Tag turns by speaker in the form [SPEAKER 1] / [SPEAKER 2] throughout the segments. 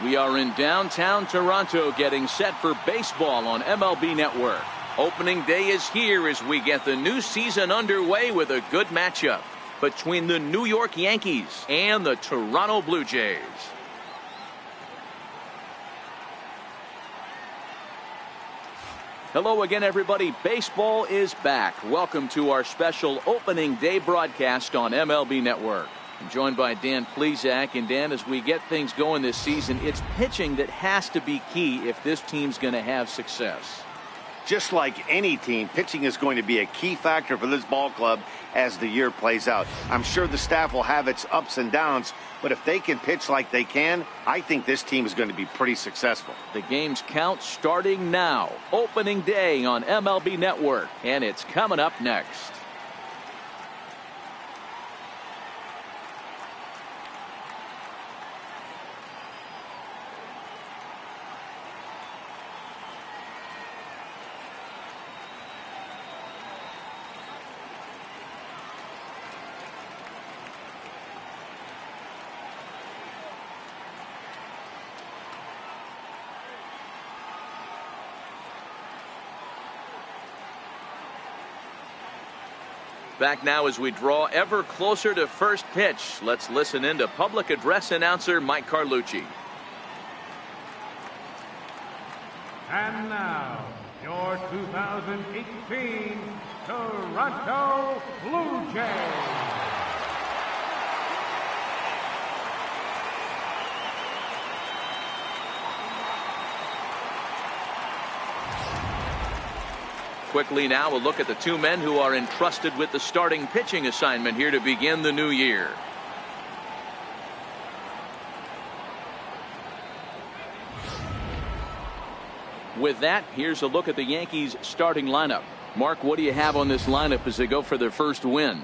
[SPEAKER 1] We are in downtown Toronto getting set for baseball on MLB Network. Opening day is here as we get the new season underway with a good matchup between the New York Yankees and the Toronto Blue Jays. Hello again, everybody. Baseball is back. Welcome to our special opening day broadcast on MLB Network. I'm joined by Dan Plesac. And Dan, as we get things going this season, it's pitching that has to be key if this team's going to have success.
[SPEAKER 2] Just like any team, pitching is going to be a key factor for this ball club as the year plays out. I'm sure the staff will have its ups and downs, but if they can pitch like they can, I think this team is going to be pretty successful.
[SPEAKER 1] The game's count starting now. Opening day on MLB Network, and it's coming up next. Back now as we draw ever closer to first pitch. Let's listen in to public address announcer Mike Carlucci.
[SPEAKER 3] And now, your 2018 Toronto Blue Jays.
[SPEAKER 1] Quickly now, a look at the two men who are entrusted with the starting pitching assignment here to begin the new year. With that, here's a look at the Yankees starting lineup. Mark, what do you have on this lineup as they go for their first win?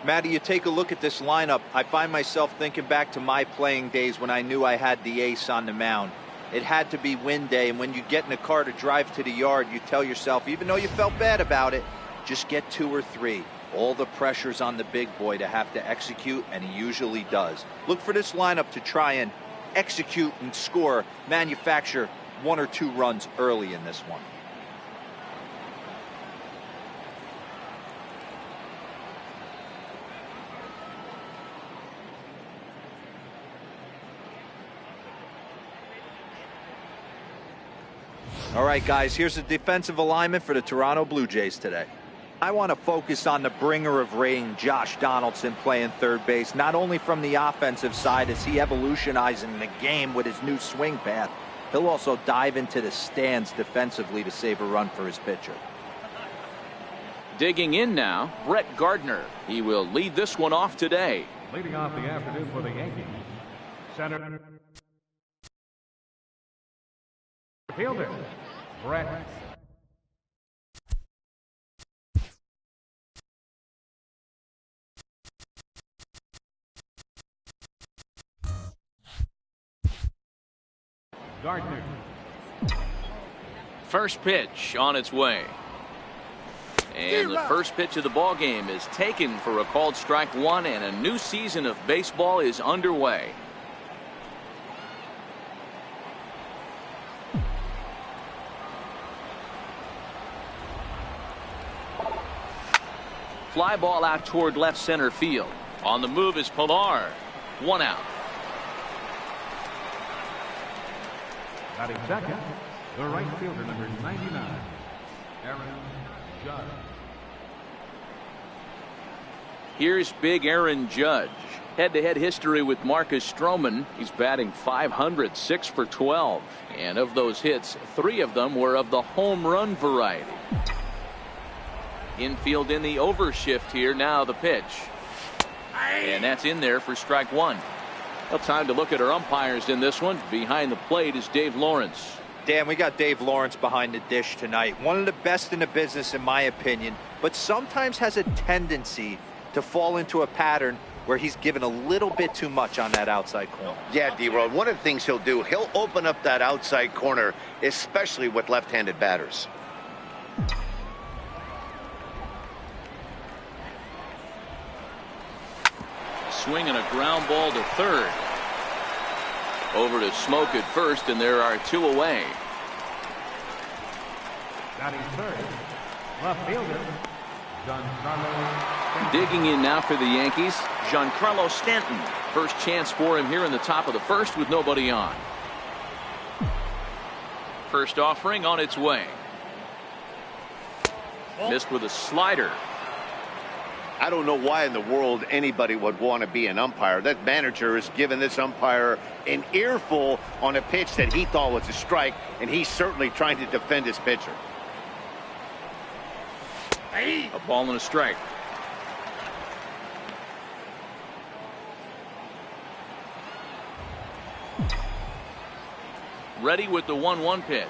[SPEAKER 4] Matty, you take a look at this lineup. I find myself thinking back to my playing days when I knew I had the ace on the mound. It had to be win day, and when you get in a car to drive to the yard, you tell yourself, even though you felt bad about it, just get 2 or 3. All the pressure's on the big boy to have to execute, and he usually does. Look for this lineup to try and execute and score, manufacture 1 or 2 runs early in this one. All right, guys, here's the defensive alignment for the Toronto Blue Jays today. I want to focus on the bringer of rain, Josh Donaldson, playing third base, not only from the offensive side as he evolutionizing the game with his new swing path, he'll also dive into the stands defensively to save a run for his pitcher.
[SPEAKER 1] Digging in now, Brett Gardner. He will lead this one off today.
[SPEAKER 3] Leading off the afternoon for the Yankees, center fielder, Brett Gardner.
[SPEAKER 1] First pitch on its way. And the first pitch of the ball game is taken for a called strike one, and a new season of baseball is underway. Fly ball out toward left center field. On the move is Pilar. 1 out.
[SPEAKER 3] Batting second, the right fielder, number 99, Aaron Judge.
[SPEAKER 1] Here's big Aaron Judge. Head-to-head history with Marcus Stroman. He's batting .500, 6 for 12. And of those hits, 3 of them were of the home run variety. Infield in the overshift here. Now the pitch. And that's in there for strike one. Well, time to look at our umpires in this one. Behind the plate is Dave Lawrence.
[SPEAKER 4] Dan, we got Dave Lawrence behind the dish tonight. One of the best in the business, in my opinion, but sometimes has a tendency to fall into a pattern where he's given a little bit too much on that outside corner.
[SPEAKER 2] Yeah, D-Road, one of the things he'll do, he'll open up that outside corner, especially with left-handed batters.
[SPEAKER 1] Swing and a ground ball to third. Over to Smoke at first, and there are 2 away.
[SPEAKER 3] Batting third, left fielder, Giancarlo.
[SPEAKER 1] Digging in now for the Yankees, Giancarlo Stanton. First chance for him here in the top of the first with nobody on. First offering on its way. Missed with a slider.
[SPEAKER 2] I don't know why in the world anybody would want to be an umpire. That manager has given this umpire an earful on a pitch that he thought was a strike, and he's certainly trying to defend his pitcher.
[SPEAKER 1] A ball and a strike. Ready with the 1-1 pitch.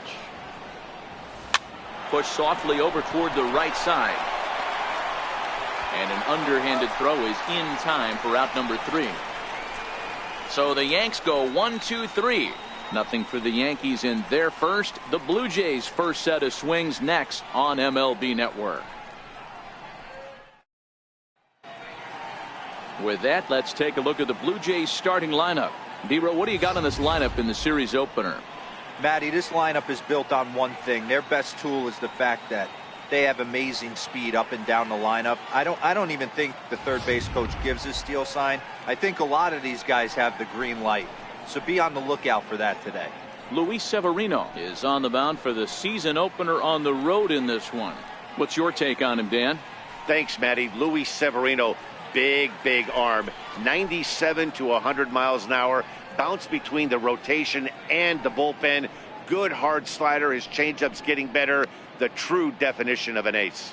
[SPEAKER 1] Push softly over toward the right side. And an underhanded throw is in time for out number 3. So the Yanks go 1-2-3. Nothing for the Yankees in their first. The Blue Jays' first set of swings next on MLB Network. With that, let's take a look at the Blue Jays starting lineup. D-Row, what do you got on this lineup in the series opener?
[SPEAKER 4] Matty, this lineup is built on one thing. Their best tool is the fact that they have amazing speed up and down the lineup. I don't even think the third base coach gives a steal sign. I think a lot of these guys have the green light. So be on the lookout for that today.
[SPEAKER 1] Luis Severino is on the mound for the season opener on the road in this one. What's your take on him, Dan?
[SPEAKER 2] Thanks, Matty. Luis Severino, big arm, 97 to 100 miles an hour. Bounce between the rotation and the bullpen. Good hard slider. His changeup's getting better. The true definition of an ace.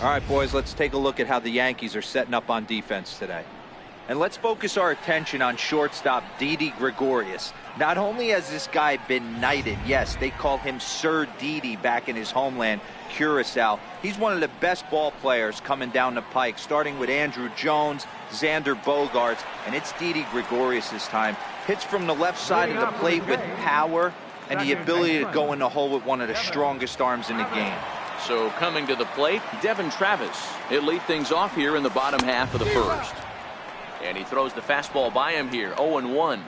[SPEAKER 4] All right, boys, let's take a look at how the Yankees are setting up on defense today. And let's focus our attention on shortstop Didi Gregorius. Not only has this guy been knighted, yes, they call him Sir Didi back in his homeland, Curacao. He's one of the best ball players coming down the pike, starting with Andrew Jones, Xander Bogaerts, and it's Didi Gregorius this time. Hits from the left side of the plate with power and the ability to go in the hole with one of the strongest arms in the game.
[SPEAKER 1] So coming to the plate, Devin Travis. He'll lead things off here in the bottom half of the first. And he throws the fastball by him here, 0-1.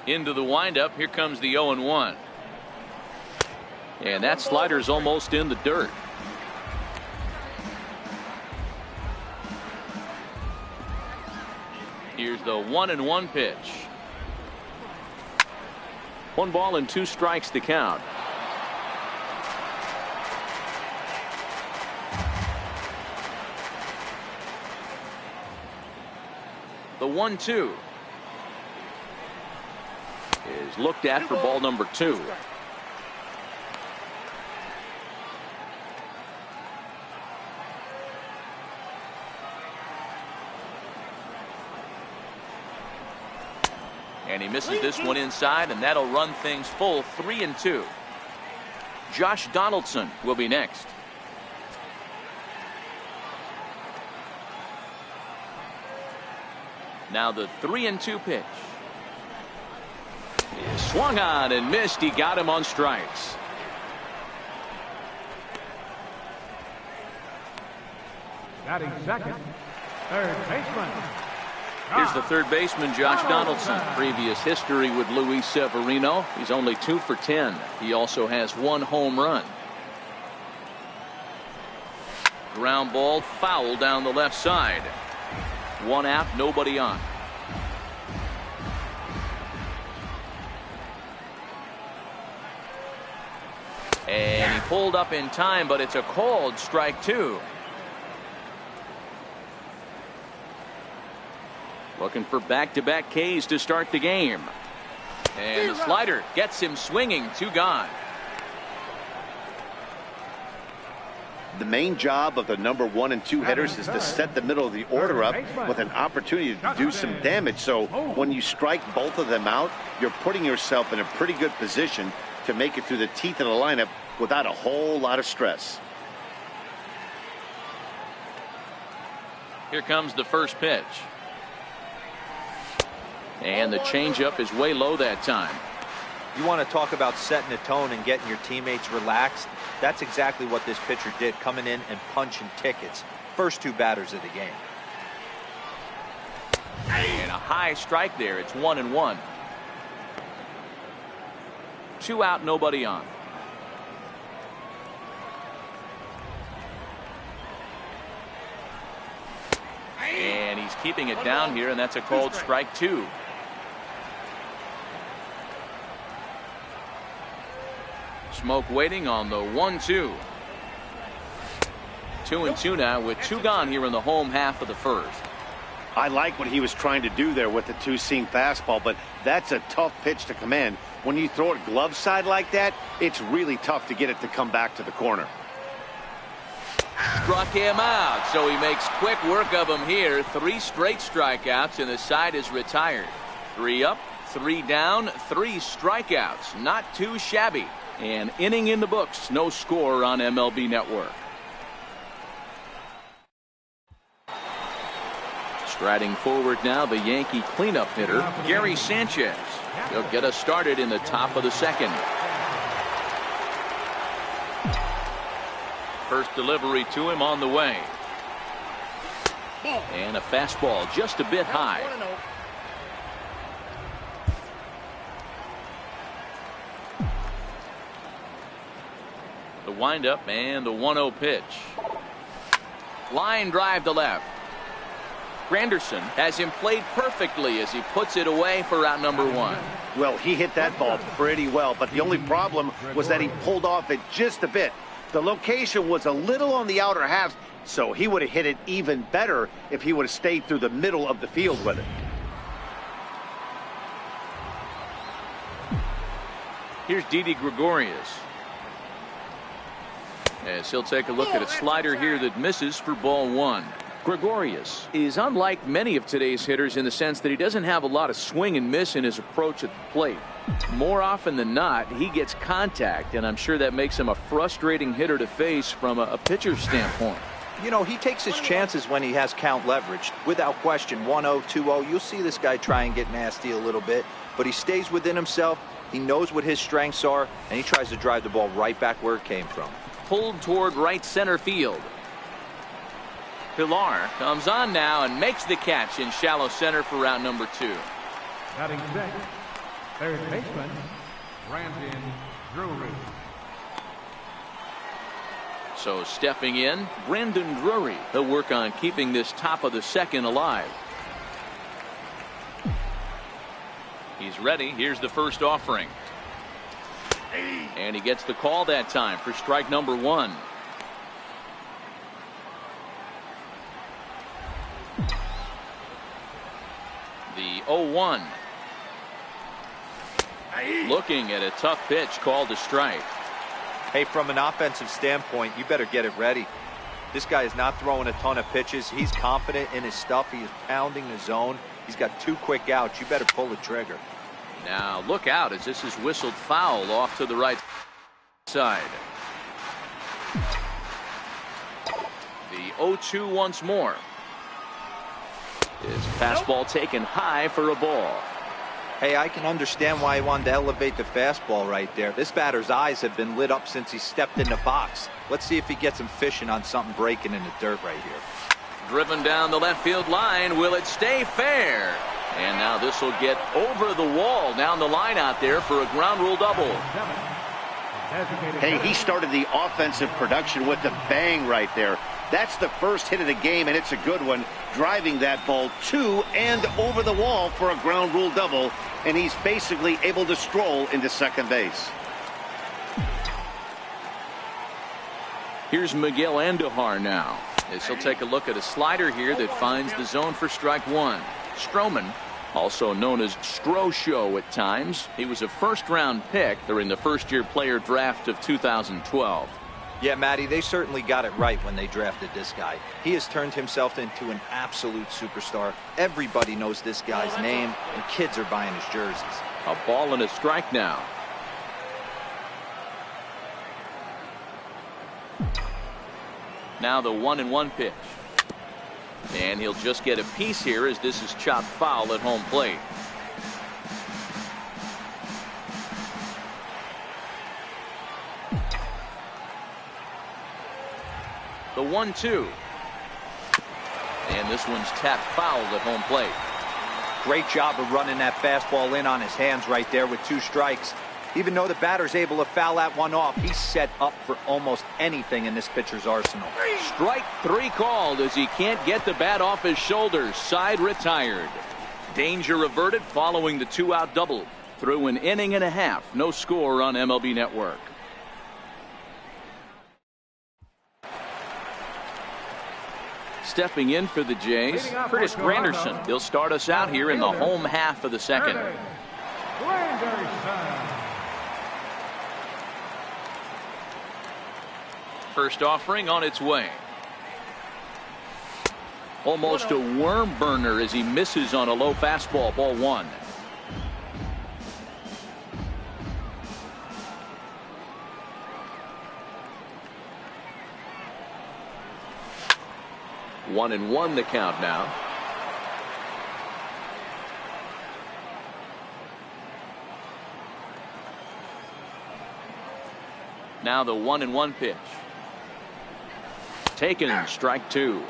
[SPEAKER 1] Into the windup, here comes the 0-1. And that slider's almost in the dirt. Here's the 1-1 pitch. 1 ball and 2 strikes to count. The 1-2 is looked at for ball number 2. And he misses this one inside, and that'll run things full 3-2. Josh Donaldson will be next. Now the 3-2 pitch. He swung on and missed. He got him on strikes.
[SPEAKER 3] Batting second, third baseman.
[SPEAKER 1] Here's the third baseman, Josh Donaldson. Previous history with Luis Severino. He's only 2 for 10. He also has 1 home run. Ground ball foul down the left side. 1 out, nobody on. And he pulled up in time, but it's a called strike 2. Looking for back-to-back Ks to start the game. And the slider gets him swinging. 2 gone.
[SPEAKER 2] The main job of the number 1 and 2 hitters is to set the middle of the order up with an opportunity to do some damage. So when you strike both of them out, you're putting yourself in a pretty good position to make it through the teeth of the lineup without a whole lot of stress.
[SPEAKER 1] Here comes the first pitch. And the changeup is way low that time.
[SPEAKER 4] You want to talk about setting a tone and getting your teammates relaxed? That's exactly what this pitcher did, coming in and punching tickets. First two batters of the game.
[SPEAKER 1] And a high strike there. It's 1-1. 2 out, nobody on. And he's keeping it down here, and that's a called strike 2. Smoke waiting on the 1-2. 2-2 now with 2 gone here in the home half of the first.
[SPEAKER 2] I like what he was trying to do there with the two-seam fastball, but that's a tough pitch to command. When you throw it glove side like that, it's really tough to get it to come back to the corner.
[SPEAKER 1] Struck him out, so he makes quick work of him here. 3 straight strikeouts, and the side is retired. 3 up, 3 down, 3 strikeouts. Not too shabby. An inning in the books, no score on MLB Network. Striding forward now, the Yankee cleanup hitter, Gary Sanchez. He'll get us started in the top of the second. First delivery to him on the way. And a fastball just a bit high. The windup and the 1-0 pitch. Line drive to left. Granderson has him played perfectly as he puts it away for out number 1.
[SPEAKER 2] Well, he hit that ball pretty well, but the only problem was that he pulled off it just a bit. The location was a little on the outer half, so he would have hit it even better if he would have stayed through the middle of the field with it.
[SPEAKER 1] Here's Didi Gregorius, as he'll take a look at a slider here that misses for ball 1. Gregorius is unlike many of today's hitters in the sense that he doesn't have a lot of swing and miss in his approach at the plate. More often than not, he gets contact, and I'm sure that makes him a frustrating hitter to face from a pitcher's standpoint.
[SPEAKER 4] You know, he takes his chances when he has count leveraged. Without question, 1-0, 2-0, you'll see this guy try and get nasty a little bit, but he stays within himself. He knows what his strengths are, and he tries to drive the ball right back where it came from.
[SPEAKER 1] Pulled toward right center field. Pilar comes on now and makes the catch in shallow center for round number 2.
[SPEAKER 3] Batting sixth, third baseman, Brandon Drury.
[SPEAKER 1] So stepping in, Brandon Drury. He'll work on keeping this top of the second alive. He's ready. Here's the first offering. And he gets the call that time for strike number 1. The 0-1. Looking at a tough pitch called a strike.
[SPEAKER 4] Hey, from an offensive standpoint, you better get it ready. This guy is not throwing a ton of pitches. He's confident in his stuff. He is pounding the zone. He's got 2 quick outs. You better pull the trigger.
[SPEAKER 1] Now look out as this is whistled foul off to the right side. The 0-2 once more. His fastball taken high for a ball.
[SPEAKER 4] Hey, I can understand why he wanted to elevate the fastball right there. This batter's eyes have been lit up since he stepped in the box. Let's see if he gets him fishing on something breaking in the dirt right here.
[SPEAKER 1] Driven down the left field line. Will it stay fair? And now this will get over the wall down the line out there for a ground rule double.
[SPEAKER 2] Hey, he started the offensive production with a bang right there. That's the first hit of the game, and it's a good one, driving that ball to and over the wall for a ground rule double, and he's basically able to stroll into second base.
[SPEAKER 1] Here's Miguel Andujar now, as he'll take a look at a slider here that finds the zone for strike 1. Stroman, also known as Strosho at times. He was a first-round pick during the first-year player draft of 2012.
[SPEAKER 4] Yeah, Matty, they certainly got it right when they drafted this guy. He has turned himself into an absolute superstar. Everybody knows this guy's name, and kids are buying his jerseys.
[SPEAKER 1] A ball and a strike now. Now the 1-1 pitch. And he'll just get a piece here as this is chopped foul at home plate. The 1-2. And this one's tapped foul at home plate.
[SPEAKER 4] Great job of running that fastball in on his hands right there with 2 strikes. Even though the batter's able to foul that one off, he's set up for almost anything in this pitcher's arsenal.
[SPEAKER 1] Strike 3 called as he can't get the bat off his shoulders. Side retired. Danger averted following the 2-out double. Through an inning and a half. No score on MLB Network. Stepping in for the Jays, Curtis Granderson. He'll start us out here in the home half of the second. First offering on its way. Almost a worm burner as he misses on a low fastball. Ball 1. One and one the count now. Now the 1-1 pitch. Taken, strike 2.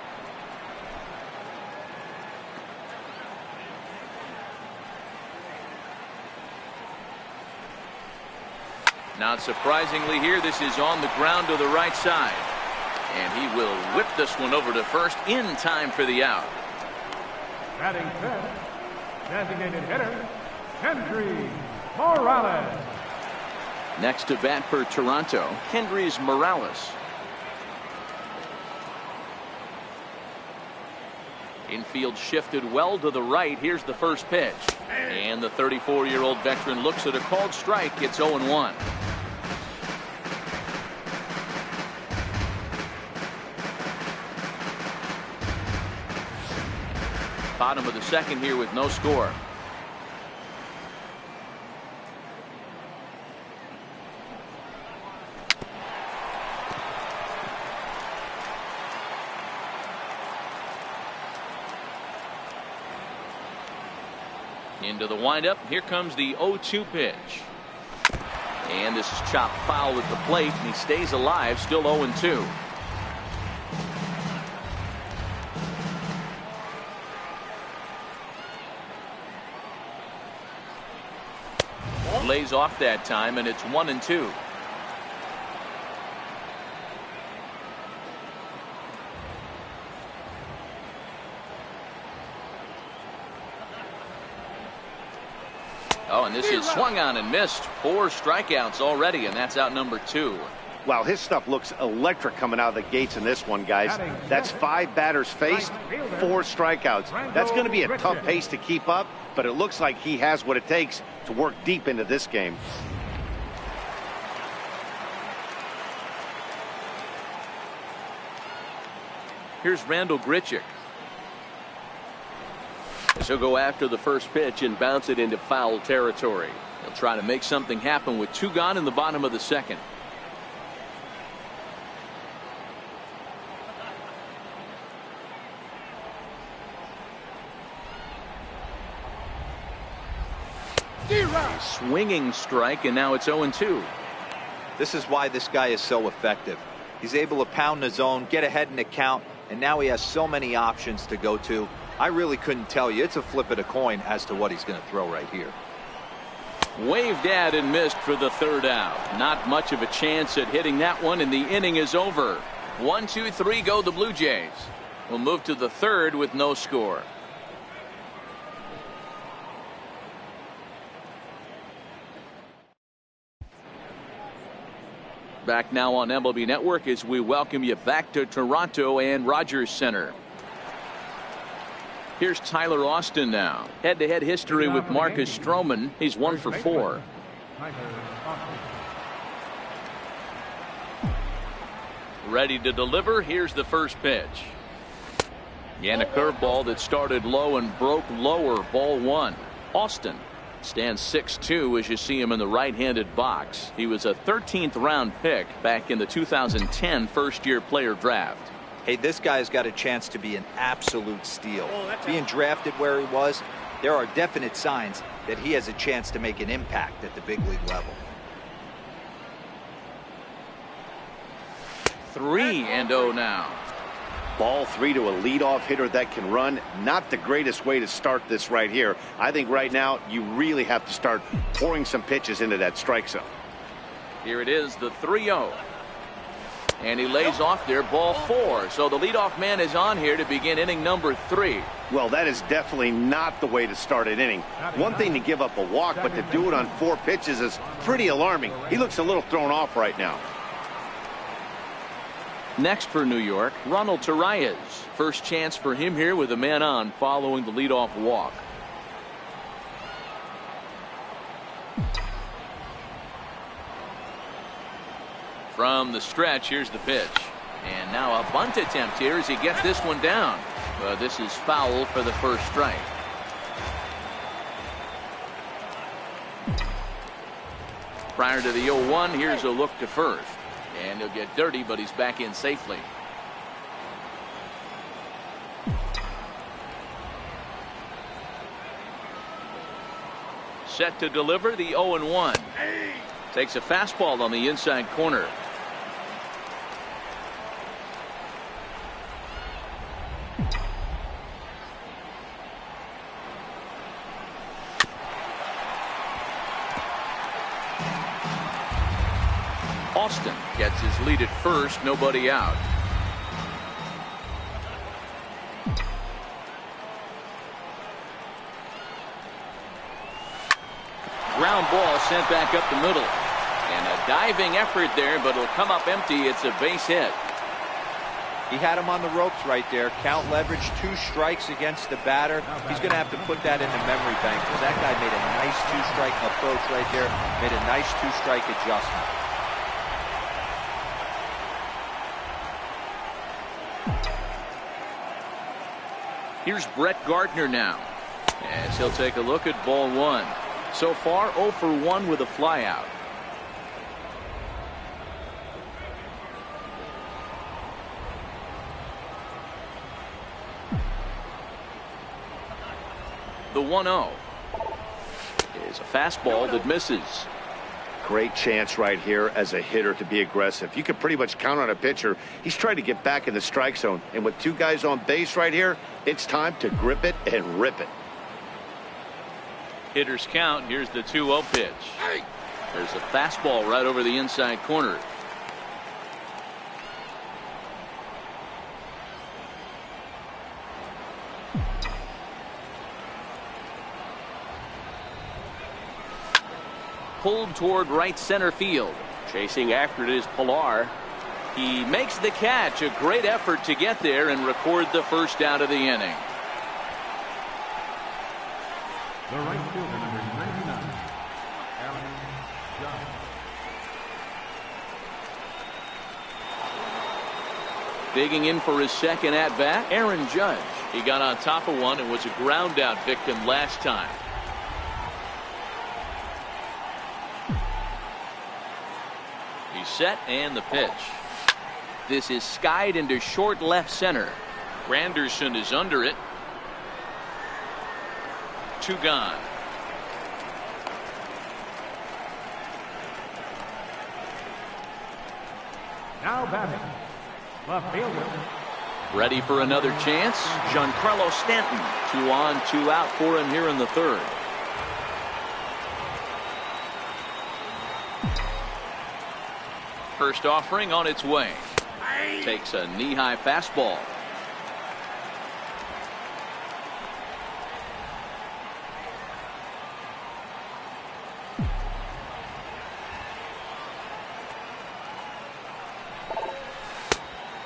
[SPEAKER 1] Not surprisingly here, this is on the ground to the right side. And he will whip this one over to first in time for the out.
[SPEAKER 3] Batting fifth, designated hitter, Kendry Morales.
[SPEAKER 1] Next to bat for Toronto, Kendrys Morales. Infield shifted well to the right. Here's the first pitch. And the 34-year-old veteran looks at a called strike. It's 0-1. Bottom of the second here with no score. Into the windup. Here comes the 0-2 pitch. And this is chopped foul at the plate, and he stays alive, still 0-2. Lays off that time, and it's 1-2. Oh, and this is swung on and missed. 4 strikeouts already, and that's out number 2.
[SPEAKER 2] Wow, his stuff looks electric coming out of the gates in this one, guys. That's 5 batters faced, 4 strikeouts. That's going to be a tough pace to keep up, but it looks like he has what it takes to work deep into this game.
[SPEAKER 1] Here's Randall Grichuk. He'll go after the first pitch and bounce it into foul territory. He'll try to make something happen with 2 gone in the bottom of the second. Swinging strike, and now it's 0-2.
[SPEAKER 4] This is why this guy is so effective. He's able to pound the zone, get ahead in the count, and now he has so many options to go to. I really couldn't tell you. It's a flip of the coin as to what he's going to throw right here.
[SPEAKER 1] Waved at and missed for the 3rd out. Not much of a chance at hitting that one, and the inning is over. 1, 2, 3 go the Blue Jays. We'll move to the 3rd with no score. Back now on MLB Network as we welcome you back to Toronto and Rogers Center. Here's Tyler Austin now. Head-to-head history with Marcus Stroman. He's 1 for 4. Ready to deliver. Here's the first pitch. And a curveball that started low and broke lower. Ball 1. Austin stands 6'2" as you see him in the right-handed box. He was a 13th round pick back in the 2010 first-year player draft.
[SPEAKER 4] Hey, this guy's got a chance to be an absolute steal. Being drafted where he was, there are definite signs that he has a chance to make an impact at the big league level.
[SPEAKER 1] 3-0 now.
[SPEAKER 2] Ball 3 to a leadoff hitter that can run. Not the greatest way to start this right here. I think right now you really have to start pouring some pitches into that strike zone.
[SPEAKER 1] Here it is, the 3-0. And he lays off there, ball 4. So the leadoff man is on here to begin inning number 3.
[SPEAKER 2] Well, that is definitely not the way to start an inning. One thing to give up a walk, but to do it on 4 pitches is pretty alarming. He looks a little thrown off right now.
[SPEAKER 1] Next for New York, Ronald Torreyes. First chance for him here with a man on following the leadoff walk. From the stretch, here's the pitch. And now a bunt attempt here as he gets this one down. But this is foul for the first strike. Prior to the 0-1, here's a look to first. And he'll get dirty, but he's back in safely. Set to deliver the 0-1. Takes a fastball on the inside corner. Austin gets his lead at first, nobody out. Ground ball sent back up the middle. And a diving effort there, but it'll come up empty. It's a base hit.
[SPEAKER 4] He had him on the ropes right there. Count leverage, 2 strikes against the batter. He's going to have to put that in the memory bank because that guy made a nice 2-strike approach right there. Made a nice 2-strike adjustment.
[SPEAKER 1] Here's Brett Gardner now, as he'll take a look at ball 1. So far 0 for 1 with a flyout. The 1-0 is a fastball that misses.
[SPEAKER 2] Great chance right here as a hitter to be aggressive. You can pretty much count on a pitcher. He's trying to get back in the strike zone. And with 2 guys on base right here, it's time to grip it and rip it.
[SPEAKER 1] Hitters count. Here's the 2-0 pitch. There's a fastball right over the inside corner. Pulled toward right center field. Chasing after it is Pilar. He makes the catch. A great effort to get there and record the first out of the inning.
[SPEAKER 3] The right fielder, number 99, Aaron Judge.
[SPEAKER 1] Digging in for his second at-bat, Aaron Judge. He got on top of one and was a ground-out victim last time. He's set and the pitch. This is skied into short left center. Granderson is under it. 2 gone.
[SPEAKER 3] Now batting, left fielder.
[SPEAKER 1] Ready for another chance. Giancarlo Stanton. 2 on, 2 out for him here in the 3rd. First offering on its way. Takes a knee-high fastball.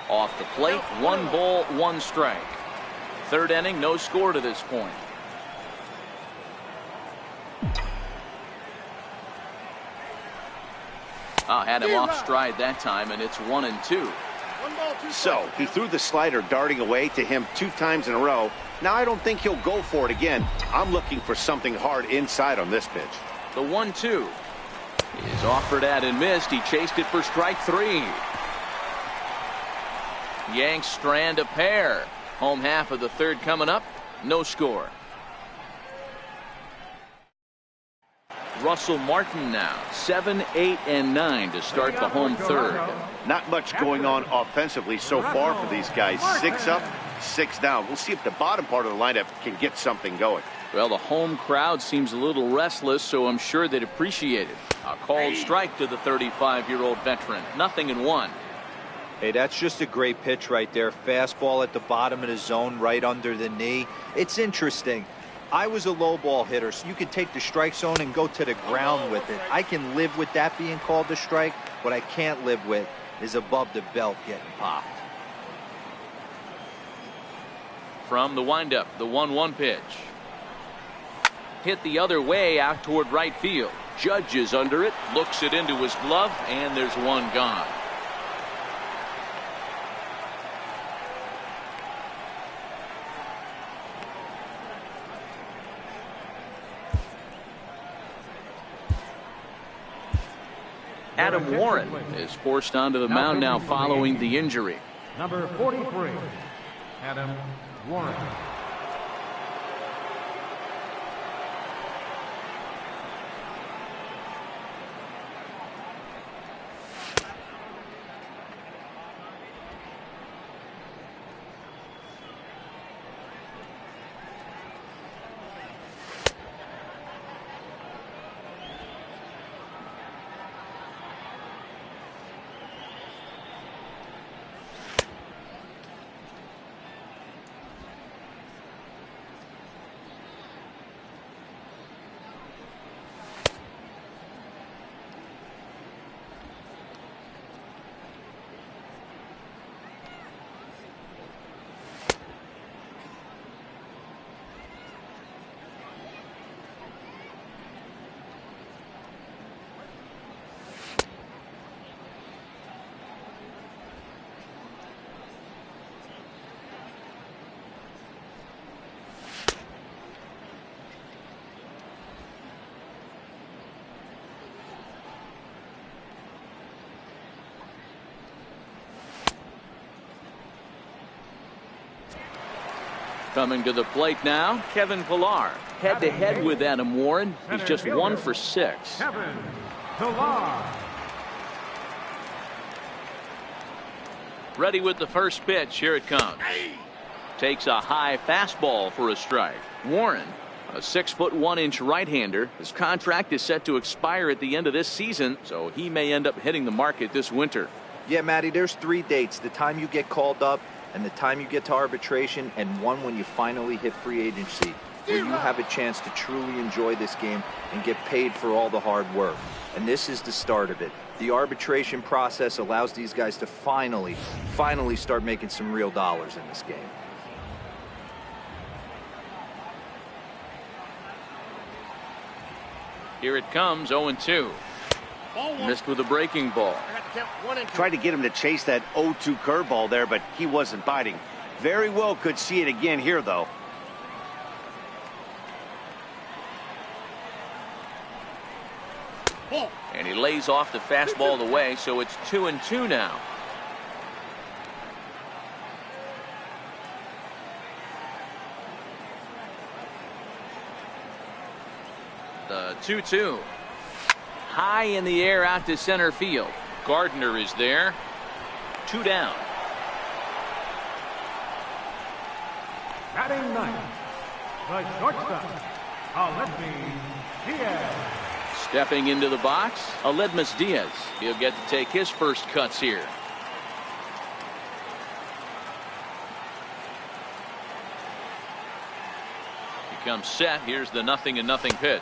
[SPEAKER 1] Off the plate, 1 ball, 1 strike. 3rd inning, no score to this point. Had him off stride that time, and it's 1-2.
[SPEAKER 2] So he threw the slider darting away to him 2 times in a row. Now I don't think he'll go for it again. I'm looking for something hard inside on this pitch.
[SPEAKER 1] The 1-2 is offered at and missed. He chased it for strike 3. Yanks strand a pair. Home half of the 3rd coming up. No score. Russell Martin now 7, 8, and 9 to start the home third.
[SPEAKER 2] Not much going on offensively so far for these guys. 6 up, 6 down. We'll see if the bottom part of the lineup can get something going.
[SPEAKER 1] Well, the home crowd seems a little restless, so I'm sure they'd appreciate it. A called strike to the 35-year-old veteran. 0-1.
[SPEAKER 4] Hey, that's just a great pitch right there. Fastball at the bottom of the zone, right under the knee. It's interesting. I was a low ball hitter, so you could take the strike zone and go to the ground with it. I can live with that being called a strike. What I can't live with is above the belt getting popped.
[SPEAKER 1] From the windup, the 1-1 pitch. Hit the other way out toward right field. Judge is under it, looks it into his glove, and there's one gone. Adam Warren is forced onto the mound now following the injury.
[SPEAKER 3] Number 43, Adam Warren.
[SPEAKER 1] Coming to the plate now, Kevin Pillar. Head-to-head with Adam Warren. He's just 1 for 6.
[SPEAKER 3] Kevin Pillar.
[SPEAKER 1] Ready with the first pitch. Here it comes. Takes a high fastball for a strike. Warren, a 6'1" right-hander. His contract is set to expire at the end of this season, so he may end up hitting the market this winter.
[SPEAKER 4] Yeah, Matty, there's 3 dates. The time you get called up, and the time you get to arbitration, and one when you finally hit free agency, where you have a chance to truly enjoy this game and get paid for all the hard work. And this is the start of it. The arbitration process allows these guys to finally start making some real dollars in this game.
[SPEAKER 1] Here it comes, 0-2. Missed with a breaking ball.
[SPEAKER 2] Tried to get him to chase that 0-2 curveball there, but he wasn't biting. Very well could see it again here, though.
[SPEAKER 1] And he lays off the fastball away, so it's 2-2 now. The 2-2. High in the air out to center field. Gardner is there. 2 down.
[SPEAKER 3] Batting ninth, the shortstop, Aledmys Diaz.
[SPEAKER 1] Stepping into the box, Aledmys Diaz. He'll get to take his first cuts here. He comes set. Here's the 0-0 pitch.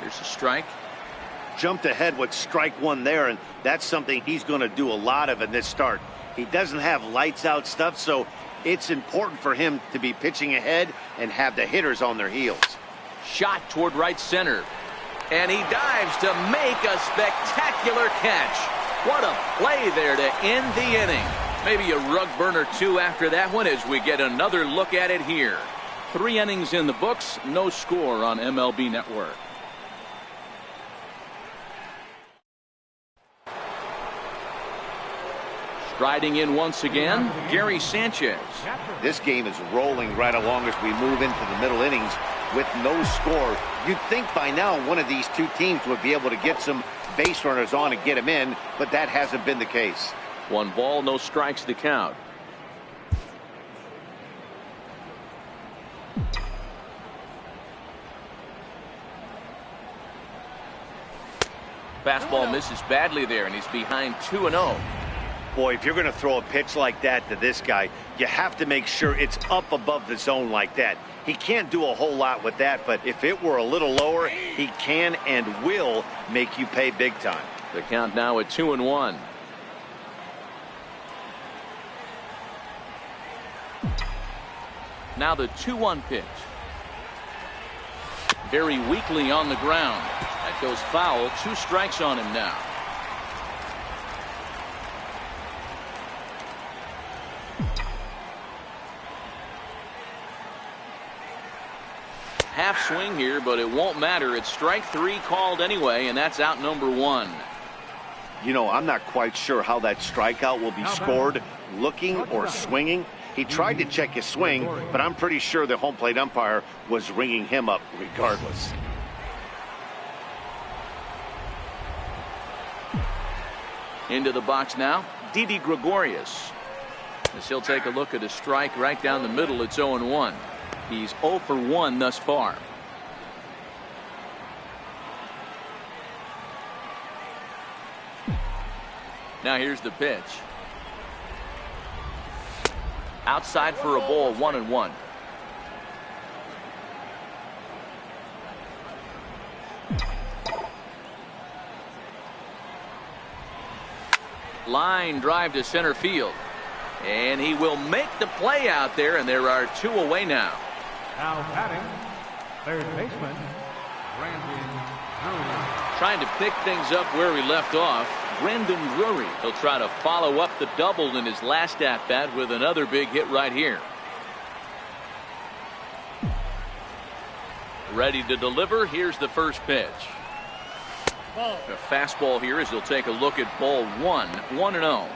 [SPEAKER 1] Here's a strike.
[SPEAKER 2] Jumped ahead with strike 1 there, and that's something he's going to do a lot of in this start. He doesn't have lights out stuff, so it's important for him to be pitching ahead and have the hitters on their heels.
[SPEAKER 1] Shot toward right center, and he dives to make a spectacular catch. What a play there to end the inning. Maybe a rug burner 2 after that one as we get another look at it here. 3 innings in the books, no score on MLB Network. Striding in once again, Gary Sanchez.
[SPEAKER 2] This game is rolling right along as we move into the middle innings. with no score. You'd think by now one of these two teams would be able to get some base runners on and get them in, but that hasn't been the case.
[SPEAKER 1] 1 ball, no strikes to count. Fastball misses badly there, and he's behind 2-0.
[SPEAKER 2] Boy, if you're going to throw a pitch like that to this guy, you have to make sure it's up above the zone like that. He can't do a whole lot with that, but if it were a little lower, he can and will make you pay big time.
[SPEAKER 1] The count now at 2-1. Now the 2-1 pitch. Very weakly on the ground. That goes foul. 2 strikes on him now. Half swing here, but it won't matter. It's strike 3 called anyway, and that's out number 1.
[SPEAKER 2] You know, I'm not quite sure how that strikeout will be scored, looking or swinging. He tried to check his swing, but I'm pretty sure the home plate umpire was ringing him up regardless.
[SPEAKER 1] Into the box now, Didi Gregorius. As he'll take a look at a strike right down the middle. It's 0-1. He's 0 for 1 thus far. Now here's the pitch. Outside for a ball, 1-1. Line drive to center field. And he will make the play out there, and there are 2 away now.
[SPEAKER 3] Now batting, third baseman, Brandon Drury.
[SPEAKER 1] Trying to pick things up where he left off. Brandon Drury. He'll try to follow up the double in his last at-bat with another big hit right here. Ready to deliver. Here's the first pitch. A fastball here as he'll take a look at ball 1. 1-0.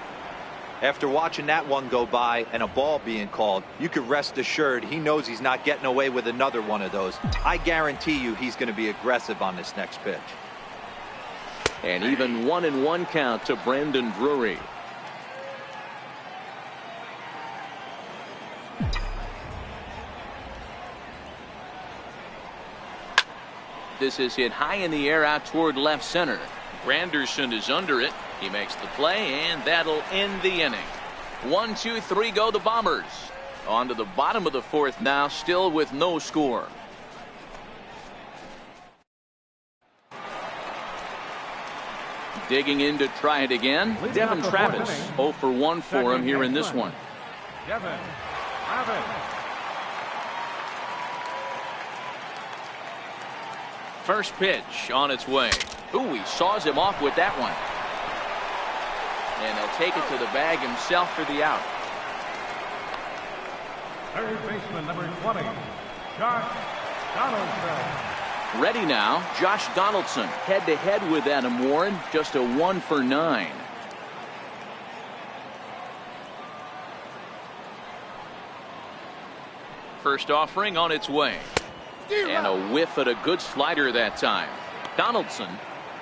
[SPEAKER 4] After watching that one go by and a ball being called, you can rest assured he knows he's not getting away with another one of those. I guarantee you he's going to be aggressive on this next pitch.
[SPEAKER 1] And even 1-1 count to Brandon Drury. This is hit high in the air out toward left center. Granderson is under it. He makes the play, and that'll end the inning. 1, 2, 3 go the Bombers. On to the bottom of the 4th now, still with no score. Digging in to try it again. Devin Travis. 0 for 1 for him here in this one.
[SPEAKER 3] Devin Travis.
[SPEAKER 1] First pitch on its way. Ooh, he saws him off with that one. And he'll take it to the bag himself for the out.
[SPEAKER 3] Third baseman, number 20, Josh Donaldson.
[SPEAKER 1] Ready now, Josh Donaldson head-to-head with Adam Warren. Just a 1 for 9. First offering on its way. And a whiff at a good slider that time. Donaldson,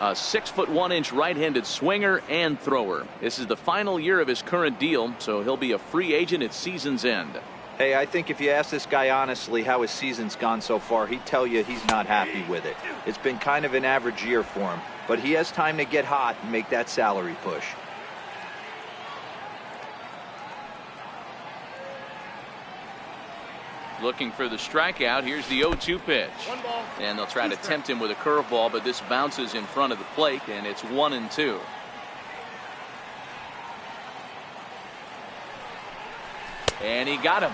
[SPEAKER 1] a 6'1" right-handed swinger and thrower. This is the final year of his current deal, so he'll be a free agent at season's end.
[SPEAKER 4] Hey, I think if you ask this guy honestly how his season's gone so far, he'd tell you he's not happy with it. It's been kind of an average year for him, but he has time to get hot and make that salary push.
[SPEAKER 1] Looking for the strikeout. Here's the 0-2 pitch. And they'll try to tempt him with a curveball, but this bounces in front of the plate, and it's 1-2. And he got him.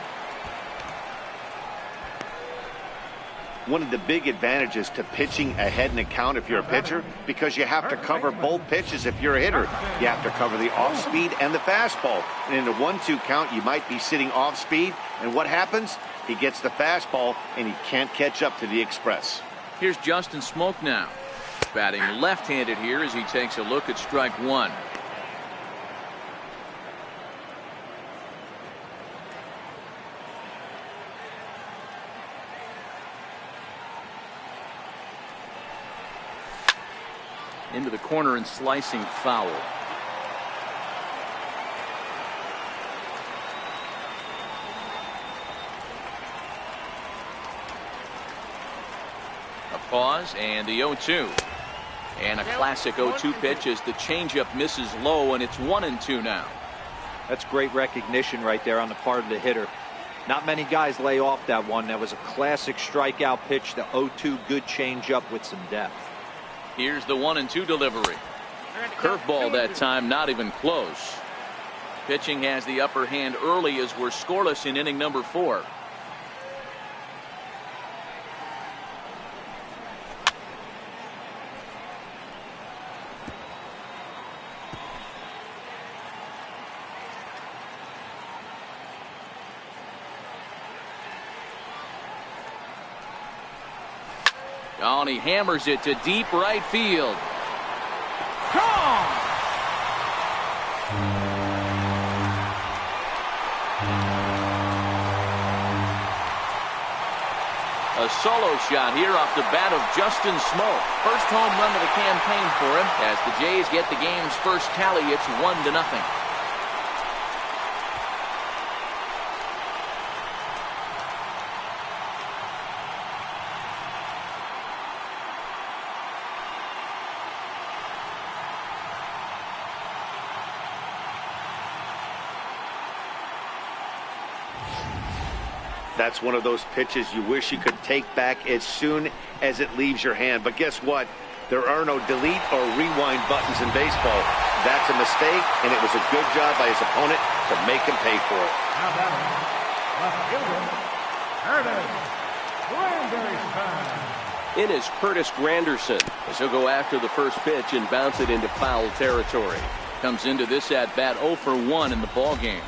[SPEAKER 2] One of the big advantages to pitching ahead in a count if you're a pitcher, because you have to cover both pitches if you're a hitter. You have to cover the off speed and the fastball. And in a 1-2 count, you might be sitting off speed. And what happens? He gets the fastball, and he can't catch up to the express.
[SPEAKER 1] Here's Justin Smoke now. Batting left-handed here as he takes a look at strike 1. into the corner and slicing foul. A pause and the 0-2. And a classic 0-2 pitch as the changeup misses low, and it's 1-2 now.
[SPEAKER 4] That's great recognition right there on the part of the hitter. Not many guys lay off that one. That was a classic strikeout pitch. The 0-2 good changeup with some depth.
[SPEAKER 1] Here's the 1-2 delivery. Curveball that time, not even close. Pitching has the upper hand early as we're scoreless in inning number 4. Oh, and he hammers it to deep right field. Gone! A solo shot here off the bat of Justin Smoak. First home run of the campaign for him as the Jays get the game's first tally. It's 1-0.
[SPEAKER 2] That's one of those pitches you wish you could take back as soon as it leaves your hand. But guess what? There are no delete or rewind buttons in baseball. That's a mistake, and it was a good job by his opponent to make him pay for it.
[SPEAKER 3] Now batting, left fielder, Curtis Granderson.
[SPEAKER 5] It is Curtis Granderson as he'll go after the first pitch and bounce it into foul territory.
[SPEAKER 1] Comes into this at bat 0 for 1 in the ball game.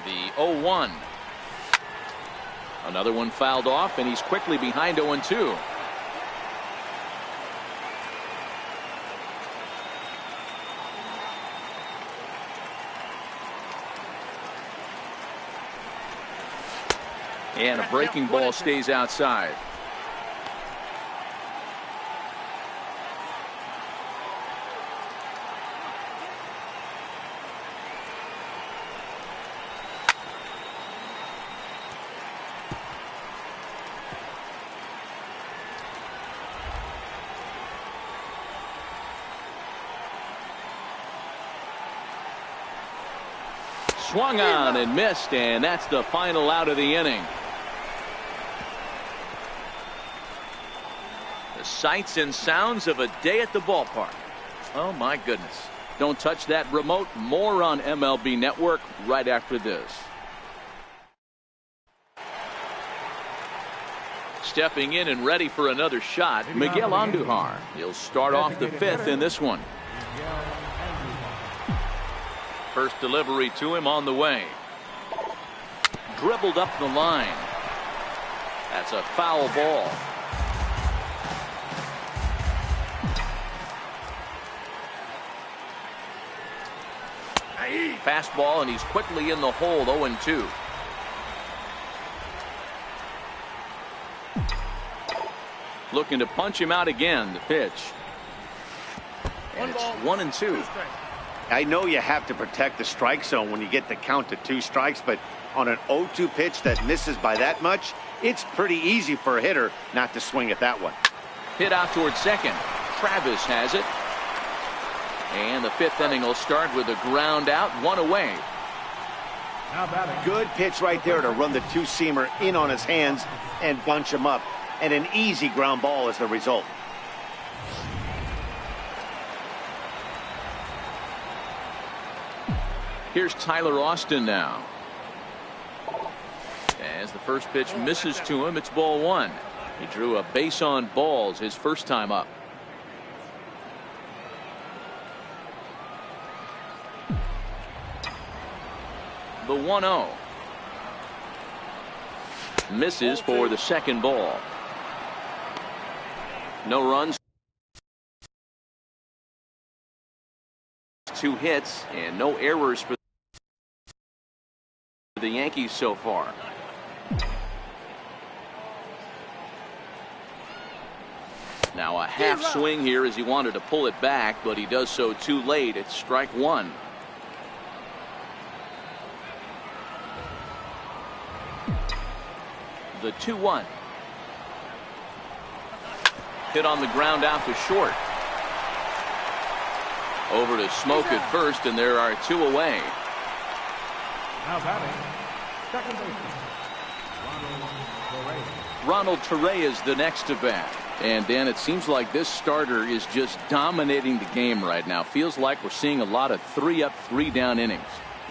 [SPEAKER 1] The 0-1. Another one fouled off, and he's quickly behind 0-2. And a breaking ball stays outside. Swung on and missed, and that's the final out of the inning. The sights and sounds of a day at the ballpark. Oh my goodness. Don't touch that remote. More on MLB Network right after this. Stepping in and ready for another shot, Miguel Andujar. He'll start off the 5th in this one. First delivery to him on the way. Dribbled up the line. That's a foul ball. Fastball, and he's quickly in the hole. 0-2. Looking to punch him out again. The pitch. And it's 1-2.
[SPEAKER 2] I know you have to protect the strike zone when you get the count to 2 strikes, but on an 0-2 pitch that misses by that much, it's pretty easy for a hitter not to swing at that one.
[SPEAKER 1] Hit out towards second. Travis has it. And the 5th inning will start with a ground out, 1 away.
[SPEAKER 3] Now batting.
[SPEAKER 2] Good pitch right there to run the 2-seamer in on his hands and bunch him up. And an easy ground ball as the result.
[SPEAKER 1] Here's Tyler Austin now. As the first pitch misses to him, it's ball 1. He drew a base on balls his first time up. The 1-0. Misses for the second ball. No runs. 2 hits and no errors for the Yankees so far. Now a half swing here as he wanted to pull it back, but he does so too late. It's strike one. The 2-1. Hit on the ground out to short. Over to Smoke at first, and there are two away.
[SPEAKER 3] Now batting, second baseman,
[SPEAKER 1] Ronald Torre is the next to bat. And Dan, it seems like this starter is just dominating the game right now. Feels like we're seeing a lot of 3-up, 3-down innings.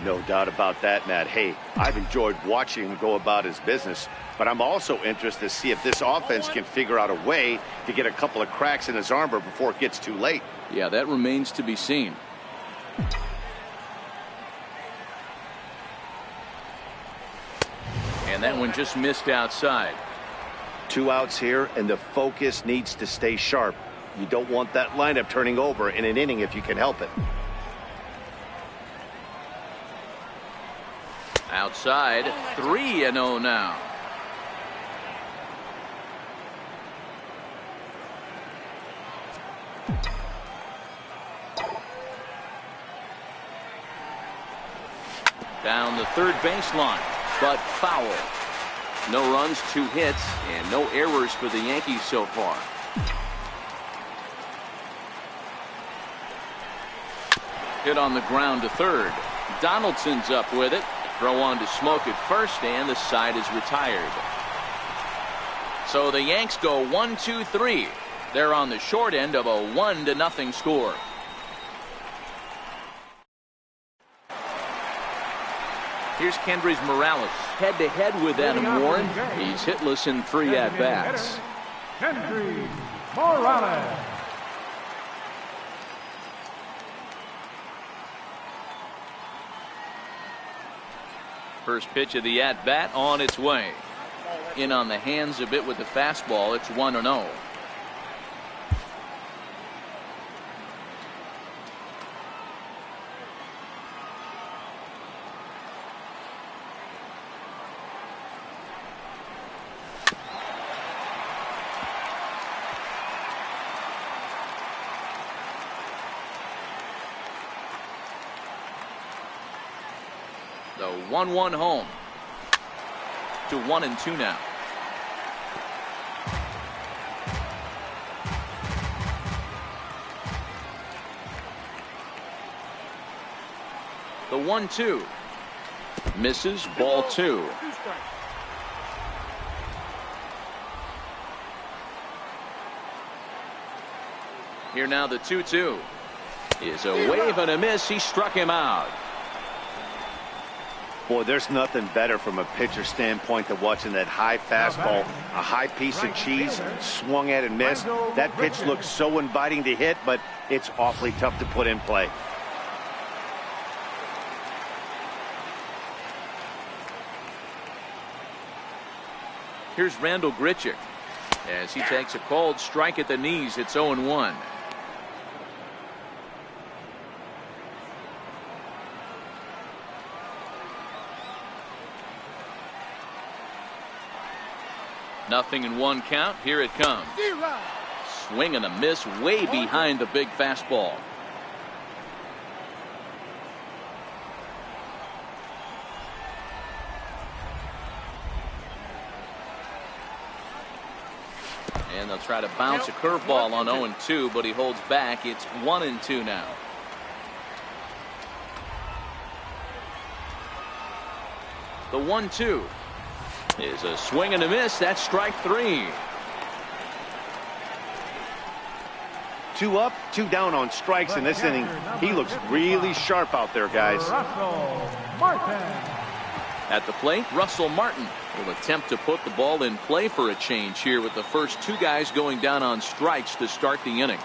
[SPEAKER 2] No doubt about that, Matt. Hey, I've enjoyed watching him go about his business, but I'm also interested to see if this offense can figure out a way to get a couple of cracks in his armor before it gets too late.
[SPEAKER 1] Yeah, that remains to be seen. And that one just missed outside.
[SPEAKER 2] 2 outs here, and the focus needs to stay sharp. You don't want that lineup turning over in an inning if you can help it.
[SPEAKER 1] Outside, 3-0 now. Down the third baseline, but foul. No runs, 2 hits, and no errors for the Yankees so far. Hit on the ground to third. Donaldson's up with it. Throw on to Smoke at first, and the side is retired. So the Yanks go 1-2-3. They're on the short end of a 1-0 score. Here's Kendrys Morales head-to-head with Adam Warren. He's hitless in 3 at-bats.
[SPEAKER 3] Kendrys Morales.
[SPEAKER 1] First pitch of the at-bat on its way. In on the hands a bit with the fastball. It's 1-0. The 1-1 home to 1-2 now. The 1-2 misses, ball 2. Here now the 2-2 is a wave and a miss. He struck him out.
[SPEAKER 2] Boy, there's nothing better from a pitcher standpoint than watching that high fastball, a high piece of cheese, swung at and missed. That pitch looks so inviting to hit, but it's awfully tough to put in play.
[SPEAKER 1] Here's Randall Grichuk as he takes a called strike at the knees. It's 0-1. Nothing in 1 count. Here it comes. Swing and a miss way behind the big fastball. And they'll try to bounce a curveball on 0-2, but he holds back. It's 1-2 now. The 1-2 is a swing and a miss. That's strike 3.
[SPEAKER 2] 2 up, 2 down on strikes in this inning. He looks really sharp out there, guys.
[SPEAKER 3] Russell Martin.
[SPEAKER 1] At the plate, Russell Martin will attempt to put the ball in play for a change here with the first 2 guys going down on strikes to start the inning.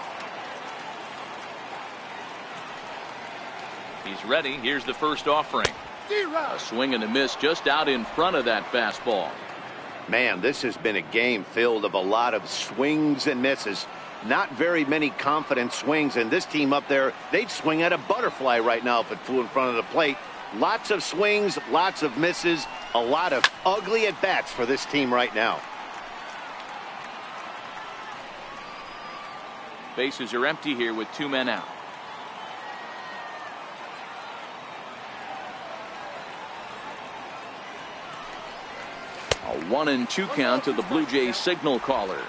[SPEAKER 1] He's ready. Here's the first offering. A swing and a miss just out in front of that fastball.
[SPEAKER 2] Man, this has been a game filled of a lot of swings and misses. Not very many confident swings, and this team up there, they'd swing at a butterfly right now if it flew in front of the plate. Lots of swings, lots of misses, a lot of ugly at-bats for this team right now.
[SPEAKER 1] Bases are empty here with 2 men out. A 1-2 count to the Blue Jays signal caller.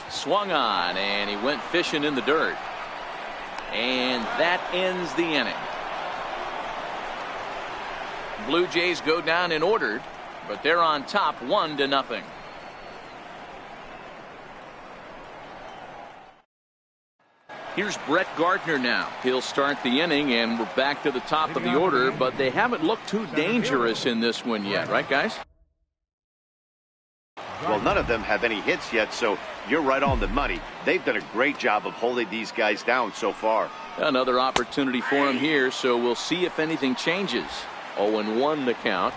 [SPEAKER 1] Swung on, and he went fishing in the dirt. And that ends the inning. Blue Jays go down in order, but they're on top 1-0. Here's Brett Gardner now. He'll start the inning, and we're back to the top of the order, but they haven't looked too dangerous in this one yet, right, guys?
[SPEAKER 2] Well, none of them have any hits yet, so you're right on the money. They've done a great job of holding these guys down so far.
[SPEAKER 1] Another opportunity for him here, so we'll see if anything changes. 0-1 the count.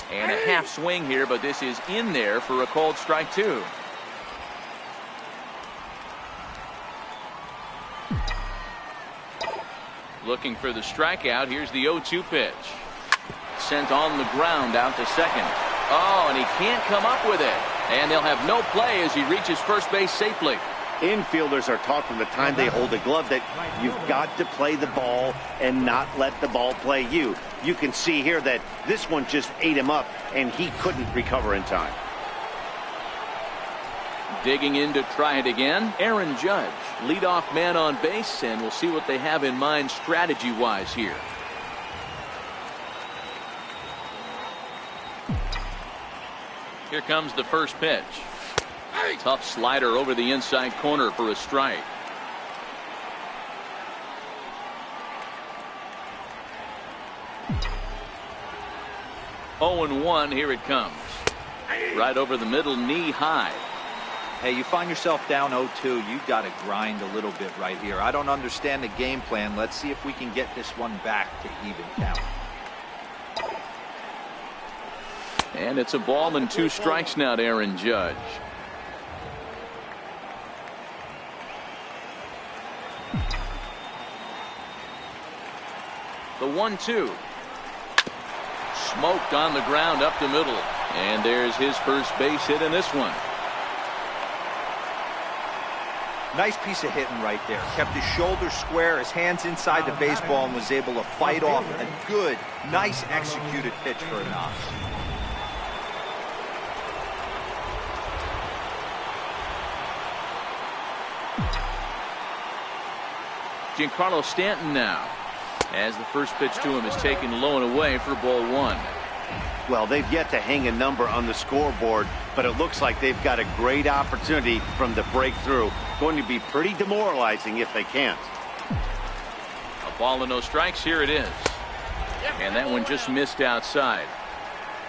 [SPEAKER 1] And a half swing here, but this is in there for a called strike 2. Looking for the strikeout. Here's the 0-2 pitch. Sent on the ground out to second. Oh, and he can't come up with it. And they'll have no play as he reaches first base safely.
[SPEAKER 2] Infielders are taught from the time they hold a glove that you've got to play the ball and not let the ball play you. You can see here that this one just ate him up, and he couldn't recover in time.
[SPEAKER 1] Digging in to try it again, Aaron Judge, leadoff man on base, and we'll see what they have in mind strategy-wise here. Here comes the first pitch. Tough slider over the inside corner for a strike. Oh, 0-1, here it comes. Right over the middle, knee high.
[SPEAKER 4] Hey, you find yourself down 0-2, you got to grind a little bit right here. I don't understand the game plan. Let's see if we can get this one back to even count.
[SPEAKER 1] And it's a ball and 2 strikes now to Aaron Judge. The 1-2. Smoked on the ground up the middle. And there's his first base hit in this one.
[SPEAKER 4] Nice piece of hitting right there. Kept his shoulders square, his hands inside the baseball, and was able to fight off a good, nice executed pitch for a knock.
[SPEAKER 1] Giancarlo Stanton now, as the first pitch to him is taken low and away for ball 1.
[SPEAKER 2] Well, they've yet to hang a number on the scoreboard, but it looks like they've got a great opportunity from the breakthrough. Going to be pretty demoralizing if they can't.
[SPEAKER 1] A ball and no strikes. Here it is. And that one just missed outside.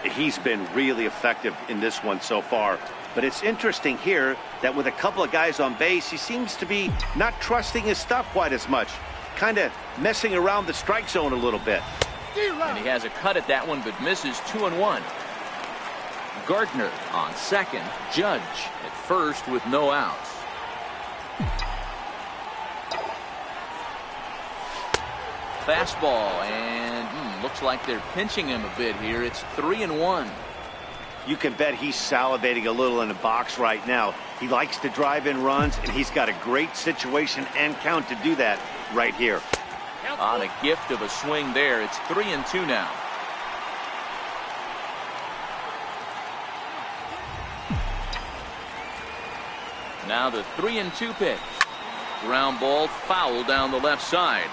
[SPEAKER 2] He's been really effective in this one so far. But it's interesting here that with a couple of guys on base, he seems to be not trusting his stuff quite as much. Kind of messing around the strike zone a little bit.
[SPEAKER 1] And he has a cut at that one, but misses. 2-1. Gardner on second. Judge at first with no outs. Fastball, and looks like they're pinching him a bit here. It's 3-1.
[SPEAKER 2] You can bet he's salivating a little in the box right now. He likes to drive in runs, and he's got a great situation and count to do that right here.
[SPEAKER 1] On a gift of a swing there. It's 3-2 now. Now the 3-2 pitch. Ground ball foul down the left side.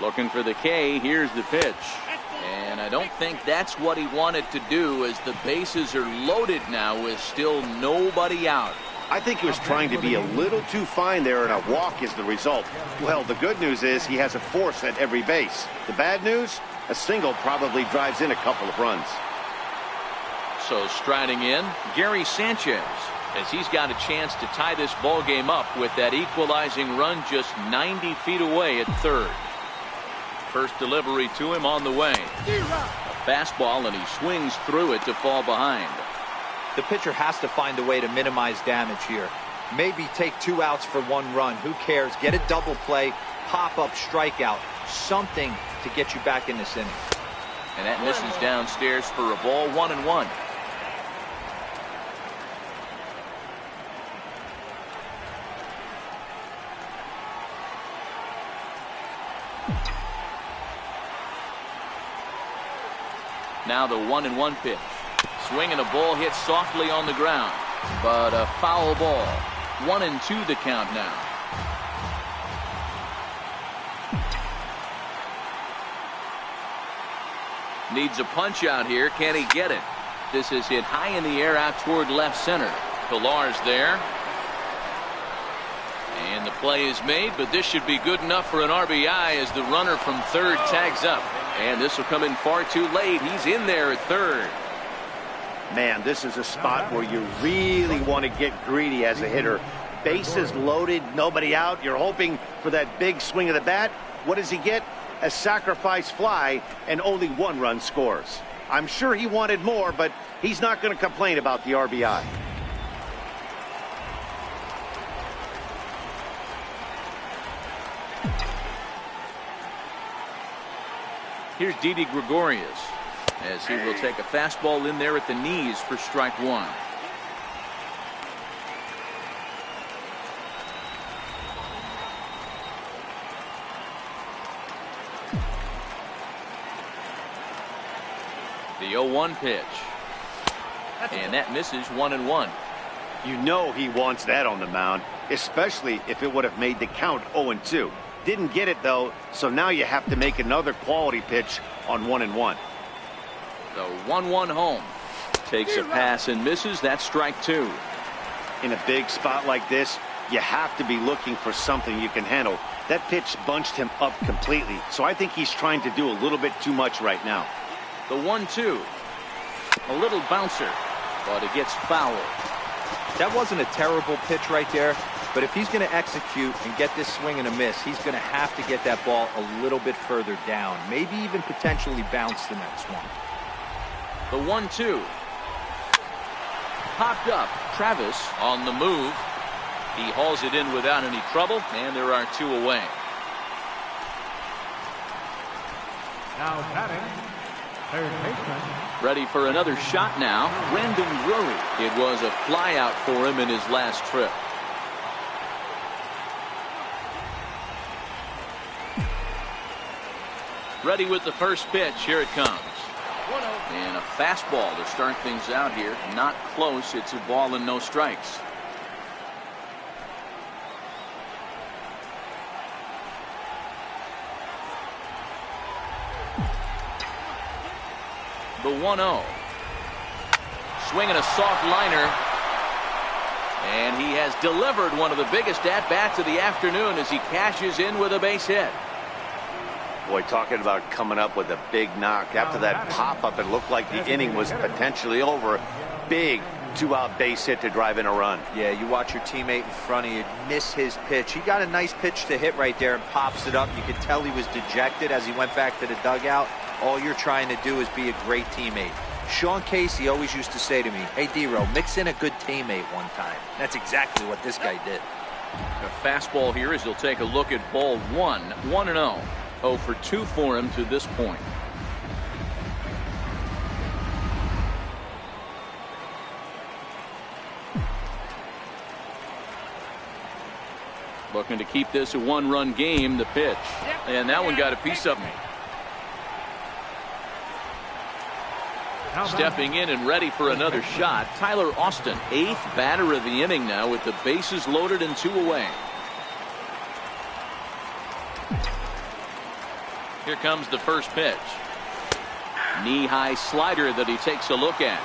[SPEAKER 1] Looking for the K. Here's the pitch. And I don't think that's what he wanted to do, as the bases are loaded now with still nobody out.
[SPEAKER 2] I think he was trying to be a little too fine there, and a walk is the result. Well, the good news is he has a force at every base. The bad news? A single probably drives in a couple of runs.
[SPEAKER 1] So striding in, Gary Sanchez. as he's got a chance to tie this ball game up with that equalizing run just 90 feet away at third. First delivery to him on the way. A fastball, and he swings through it to fall behind.
[SPEAKER 4] The pitcher has to find a way to minimize damage here. Maybe take 2 outs for 1 run. Who cares? Get a double play, pop up, strikeout, something to get you back in this inning.
[SPEAKER 1] And that misses downstairs for a ball, 1-1. Now the 1-1 pitch. Swing and a ball hit softly on the ground, but a foul ball. 1-2 the count now. Needs a punch out here. Can he get it? This is hit high in the air out toward left center. Pillar's there. And the play is made, but this should be good enough for an RBI as the runner from third tags up. And this will come in far too late. He's in there at third.
[SPEAKER 2] Man, this is a spot where you really want to get greedy as a hitter. Bases loaded, nobody out. You're hoping for that big swing of the bat. What does he get? A sacrifice fly, and only 1 run scores. I'm sure he wanted more, but he's not going to complain about the RBI.
[SPEAKER 1] Here's Didi Gregorius, as he will take a fastball in there at the knees for strike 1. The 0-1 pitch. And that misses, 1-1.
[SPEAKER 2] You know he wants that on the mound, especially if it would have made the count 0-2. Didn't get it, though, so now you have to make another quality pitch on 1-1.
[SPEAKER 1] The 1-1 home. Takes a pass and misses. That's strike 2.
[SPEAKER 2] In a big spot like this, you have to be looking for something you can handle. That pitch bunched him up completely, so I think he's trying to do a little bit too much right now.
[SPEAKER 1] The 1-2. A little bouncer, but it gets fouled.
[SPEAKER 4] That wasn't a terrible pitch right there, but if he's going to execute and get this swing and a miss, he's going to have to get that ball a little bit further down, maybe even potentially bounce the next one.
[SPEAKER 1] The 1-2. Popped up. Travis on the move. He hauls it in without any trouble, and there are 2 away.
[SPEAKER 3] Now batting, third baseman.
[SPEAKER 1] Ready for another shot now. Brandon Drury. It was a fly out for him in his last trip. Ready with the first pitch. Here it comes. And a fastball to start things out here. Not close. It's a ball and no strikes. The 1-0. Swinging a soft liner. And he has delivered one of the biggest at-bats of the afternoon as he cashes in with a base hit.
[SPEAKER 2] Boy, talking about coming up with a big knock. After that pop-up, it looked like the inning was potentially over. Big 2-out base hit to drive in a run.
[SPEAKER 4] Yeah, you watch your teammate in front of you miss his pitch. He got a nice pitch to hit right there and pops it up. You could tell he was dejected as he went back to the dugout. All you're trying to do is be a great teammate. Sean Casey always used to say to me, "Hey, D-Row, mix in a good teammate one time." That's exactly what this guy did.
[SPEAKER 1] A fastball here as he'll take a look at ball 1. 1-0. 0 for 2 for him to this point. Looking to keep this a 1-run game. The pitch. And that one got a piece of me. Stepping in and ready for another shot, Tyler Austin, 8th batter of the inning now with the bases loaded and 2 away. Here comes the first pitch. Knee-high slider that he takes a look at.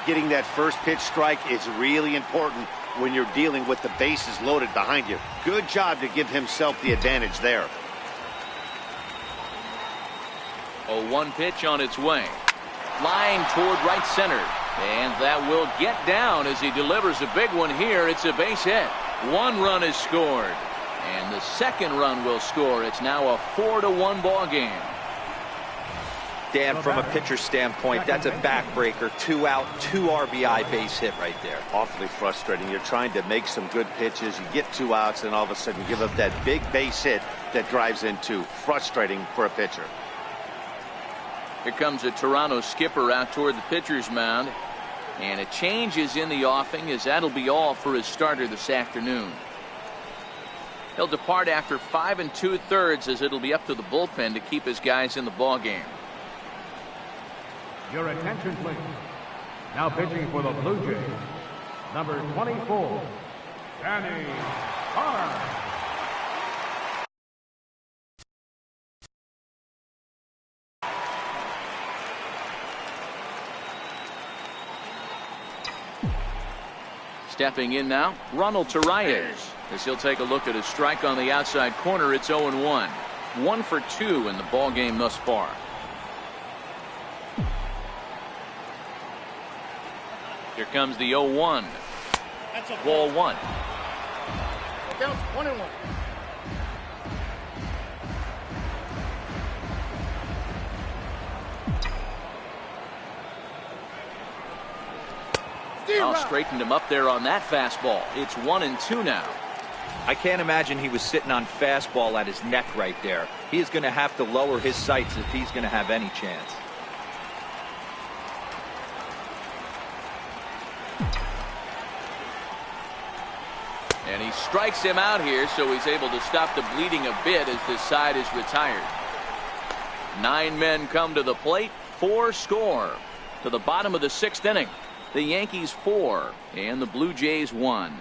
[SPEAKER 2] Getting that first pitch strike is really important when you're dealing with the bases loaded behind you. Good job to give himself the advantage there.
[SPEAKER 1] 0-1 pitch on its way. Flying toward right center. And that will get down as he delivers a big one here. It's a base hit. 1 run is scored. And the second run will score. It's now a 4-1 ball game.
[SPEAKER 4] Dan, from a pitcher's standpoint, that's a backbreaker. 2 out, 2 RBI base hit right there.
[SPEAKER 2] Awfully frustrating. You're trying to make some good pitches. You get 2 outs, and all of a sudden you give up that big base hit that drives in 2. Frustrating for a pitcher.
[SPEAKER 1] Here comes a Toronto skipper out toward the pitcher's mound. And a change is in the offing, as that'll be all for his starter this afternoon. He'll depart after 5 2/3, as it'll be up to the bullpen to keep his guys in the ball game.
[SPEAKER 3] Your attention, please. Now pitching for the Blue Jays, number 24, Danny Carr.
[SPEAKER 1] Stepping in now, Ronald Torreyes, as he'll take a look at his strike on the outside corner. It's 0-1. 1 for 2 in the ball game thus far. Here comes the 0-1. Ball 1.
[SPEAKER 6] Counts 1-1.
[SPEAKER 1] I'll straighten him up there on that fastball. It's 1-2 now.
[SPEAKER 4] I can't imagine he was sitting on fastball at his neck right there. He is going to have to lower his sights if he's going to have any chance.
[SPEAKER 1] And he strikes him out here, so he's able to stop the bleeding a bit as this side is retired. 9 men come to the plate, 4 score. To the bottom of the 6th inning. The Yankees 4 and the Blue Jays 1.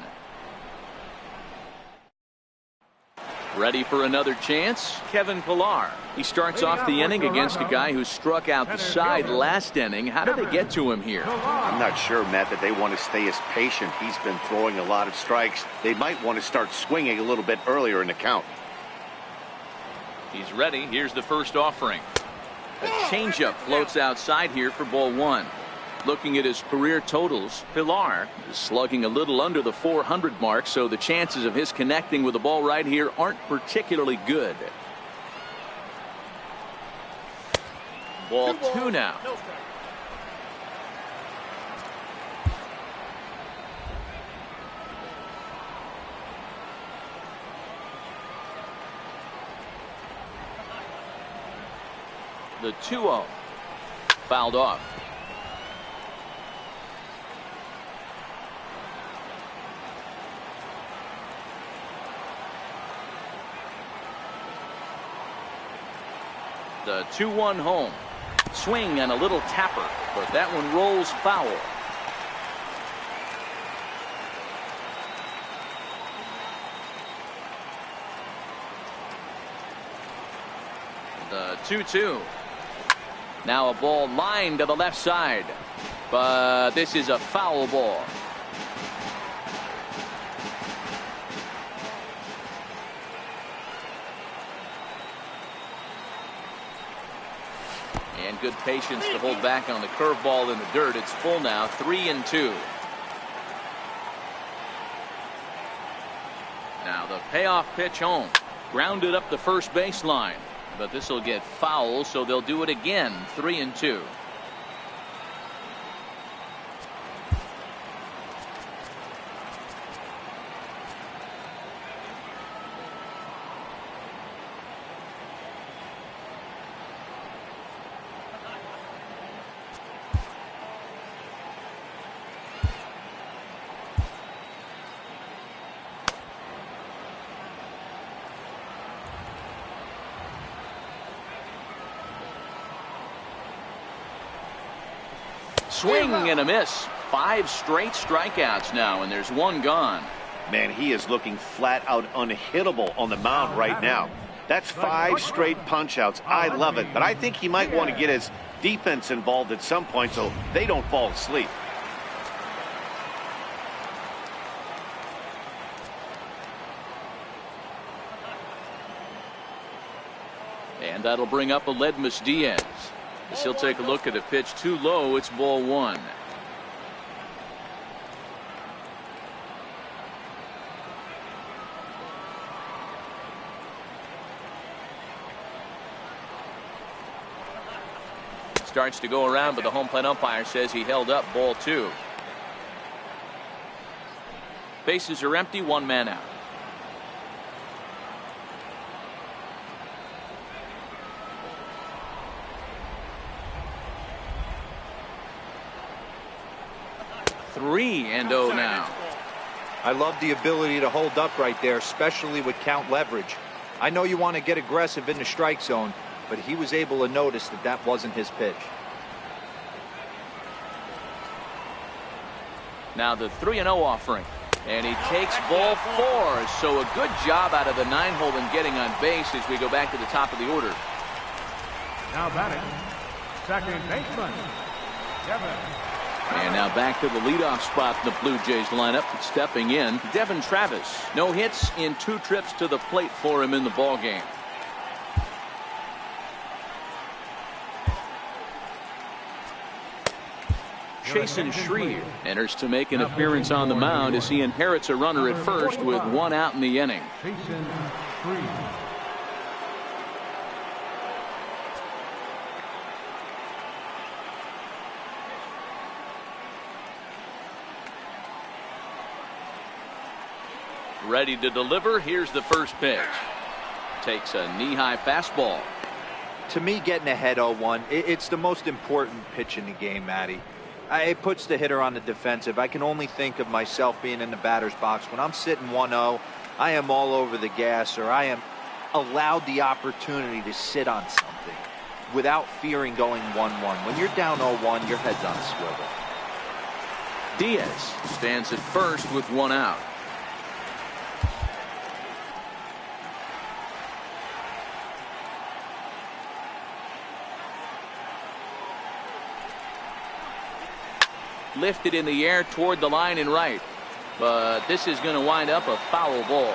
[SPEAKER 1] Ready for another chance? Kevin Pillar. He starts off the inning against a guy who struck out the side last inning. How did they get to him here?
[SPEAKER 2] I'm not sure, Matt, that they want to stay as patient. He's been throwing a lot of strikes. They might want to start swinging a little bit earlier in the count.
[SPEAKER 1] He's ready. Here's the first offering. A changeup floats outside here for ball 1. Looking at his career totals, Pillar is slugging a little under the 400 mark, so the chances of his connecting with the ball right here aren't particularly good. Ball 2 now.
[SPEAKER 6] No strike.
[SPEAKER 1] The 2-0. Fouled off. The 2-1 home. Swing and a little tapper, but that one rolls foul. The 2-2. Now a ball lined to the left side, but this is a foul ball. And good patience to hold back on the curveball in the dirt. It's full now, 3-2. Now the payoff pitch home. Grounded up the first baseline. But this will get foul, so they'll do it again. 3-2. Swing and a miss. 5 straight strikeouts now, and there's 1 gone.
[SPEAKER 2] Man, he is looking flat out unhittable on the mound right now. That's 5 straight punch-outs. I love it, but I think he might want to get his defense involved at some point so they don't fall asleep.
[SPEAKER 1] And that'll bring up Aledmus Diaz. As he'll take a look at a pitch too low. It's ball 1. starts to go around, but the home plate umpire says he held up ball 2. Bases are empty, 1 man out. Three and 0 now.
[SPEAKER 4] I love the ability to hold up right there, especially with count leverage. I know you want to get aggressive in the strike zone, but he was able to notice that that wasn't his pitch.
[SPEAKER 1] Now the 3-0 offering. And he takes ball 4. So a good job out of the 9-hole in getting on base as we go back to the top of the order.
[SPEAKER 3] Now batting, second baseman, Devin.
[SPEAKER 1] And now back to the leadoff spot in the Blue Jays lineup. Stepping in, Devin Travis. No hits in 2 trips to the plate for him in the ballgame. Chasen Shreve enters to make an appearance on the mound as he inherits a runner at first with 1 out in the inning.
[SPEAKER 3] Chasen Shreve.
[SPEAKER 1] Ready to deliver. Here's the first pitch. Takes a knee-high fastball.
[SPEAKER 4] To me, getting ahead 0-1, it's the most important pitch in the game, Matty. It puts the hitter on the defensive. I can only think of myself being in the batter's box. When I'm sitting 1-0, I am all over the gas, or I am allowed the opportunity to sit on something without fearing going 1-1. When you're down 0-1, your head's on a swivel.
[SPEAKER 1] Diaz stands at first with 1 out. Lifted in the air toward the line and right, but this is going to wind up a foul ball.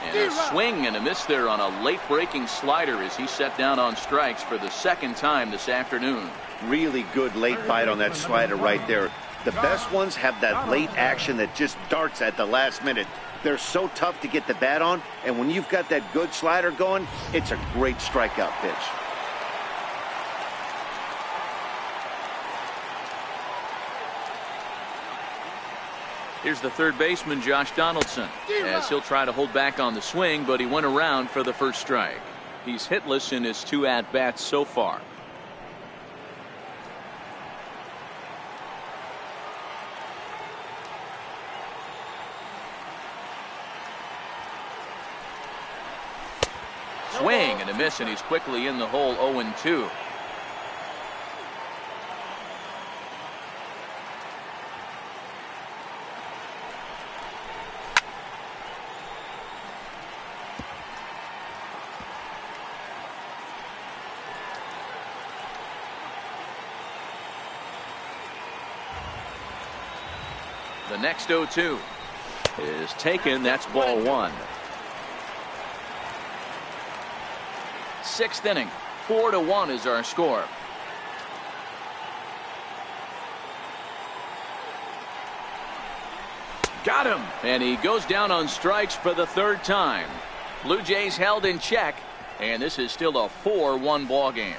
[SPEAKER 1] And a swing and a miss there on a late breaking slider as he set down on strikes for the 2nd time this afternoon.
[SPEAKER 2] Really good late bite on that slider right there. The best ones have that late action that just darts at the last minute. They're so tough to get the bat on, and when you've got that good slider going, it's a great strikeout pitch.
[SPEAKER 1] Here's the third baseman, Josh Donaldson, as he'll try to hold back on the swing, but he went around for the first strike. He's hitless in his 2 at-bats so far. Swing and a miss, and he's quickly in the hole. 0-2. The next 0-2 is taken. That's ball 1. 6th inning, 4-1 is our score. Got him, and he goes down on strikes for the 3rd time. Blue Jays held in check, and this is still a 4-1 ball game.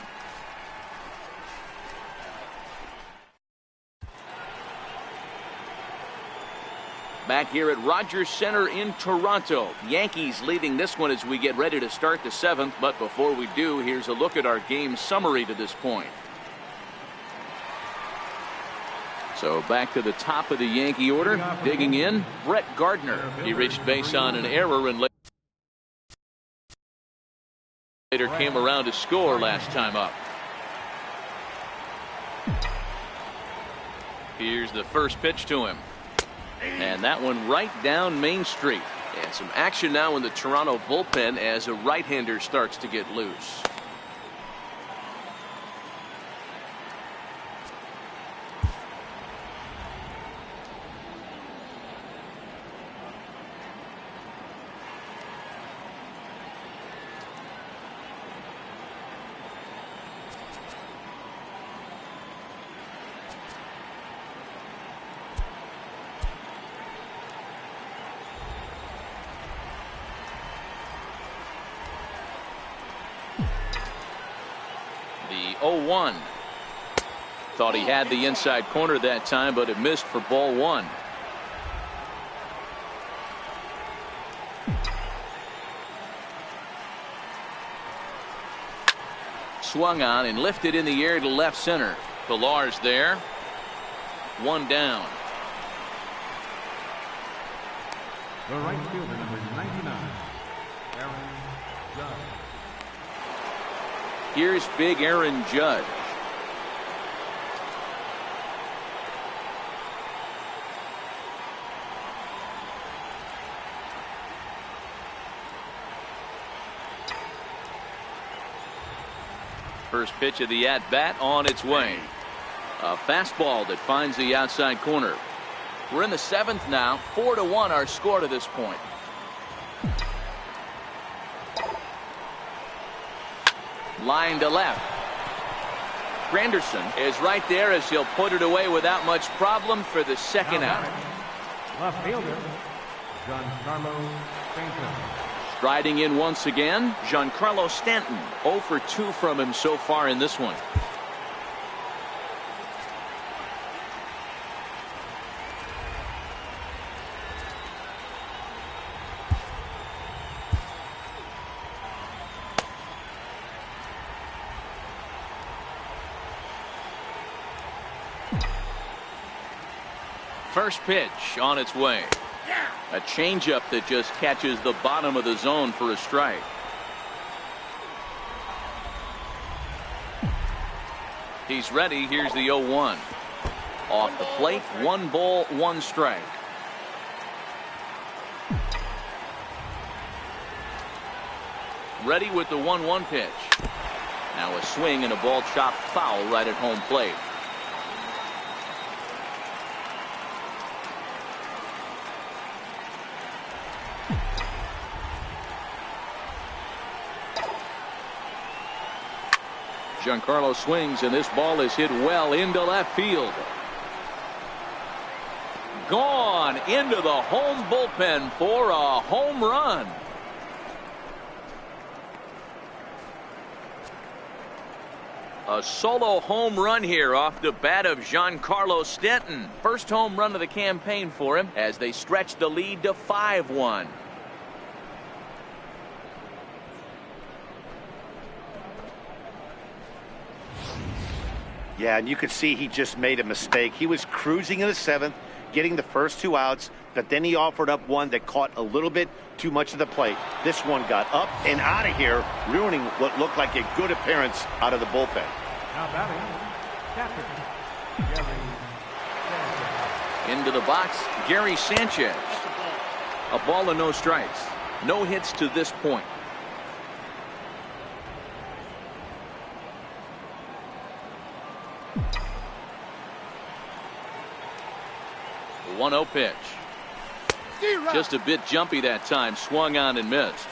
[SPEAKER 1] Back here at Rogers Center in Toronto. Yankees leading this one as we get ready to start the 7th. But before we do, here's a look at our game summary to this point. So back to the top of the Yankee order. Digging in, Brett Gardner. He reached base on an error and later came around to score last time up. Here's the first pitch to him. And that one right down Main Street. And some action now in the Toronto bullpen as a right-hander starts to get loose. 0-1. Thought he had the inside corner that time, but it missed for ball one. Swung on and lifted in the air to left center. Pillar's there. One down.
[SPEAKER 3] The right fielder, number 99, Aaron Judge.
[SPEAKER 1] Here's big Aaron Judge. First pitch of the at-bat on its way. A fastball that finds the outside corner. We're in the seventh now. 4-1 our score to this point. Line to left. Granderson is right there as he'll put it away without much problem for the second out.
[SPEAKER 3] Left fielder, Giancarlo Stanton.
[SPEAKER 1] Striding in once again, Giancarlo Stanton. 0 for 2 from him so far in this one. First pitch on its way. A changeup that just catches the bottom of the zone for a strike. He's ready. Here's the 0-1. Off the plate, 1 ball, 1 strike. Ready with the 1-1 pitch. Now a swing and a ball chopped foul right at home plate. Giancarlo swings, and this ball is hit well into left field. Gone into the home bullpen for a home run. A solo home run here off the bat of Giancarlo Stanton. First home run of the campaign for him as they stretch the lead to 5-1.
[SPEAKER 2] Yeah, and you could see he just made a mistake. He was cruising in the seventh, getting the first 2 outs, but then he offered up one that caught a little bit too much of the plate. This one got up and out of here, ruining what looked like a good appearance out of the bullpen.
[SPEAKER 3] Now batting, catcher, Gary Sanchez.
[SPEAKER 1] Into the box, Gary Sanchez. A ball and no strikes. No hits to this point. 1-0 pitch. Just a bit jumpy that time. Swung on and missed.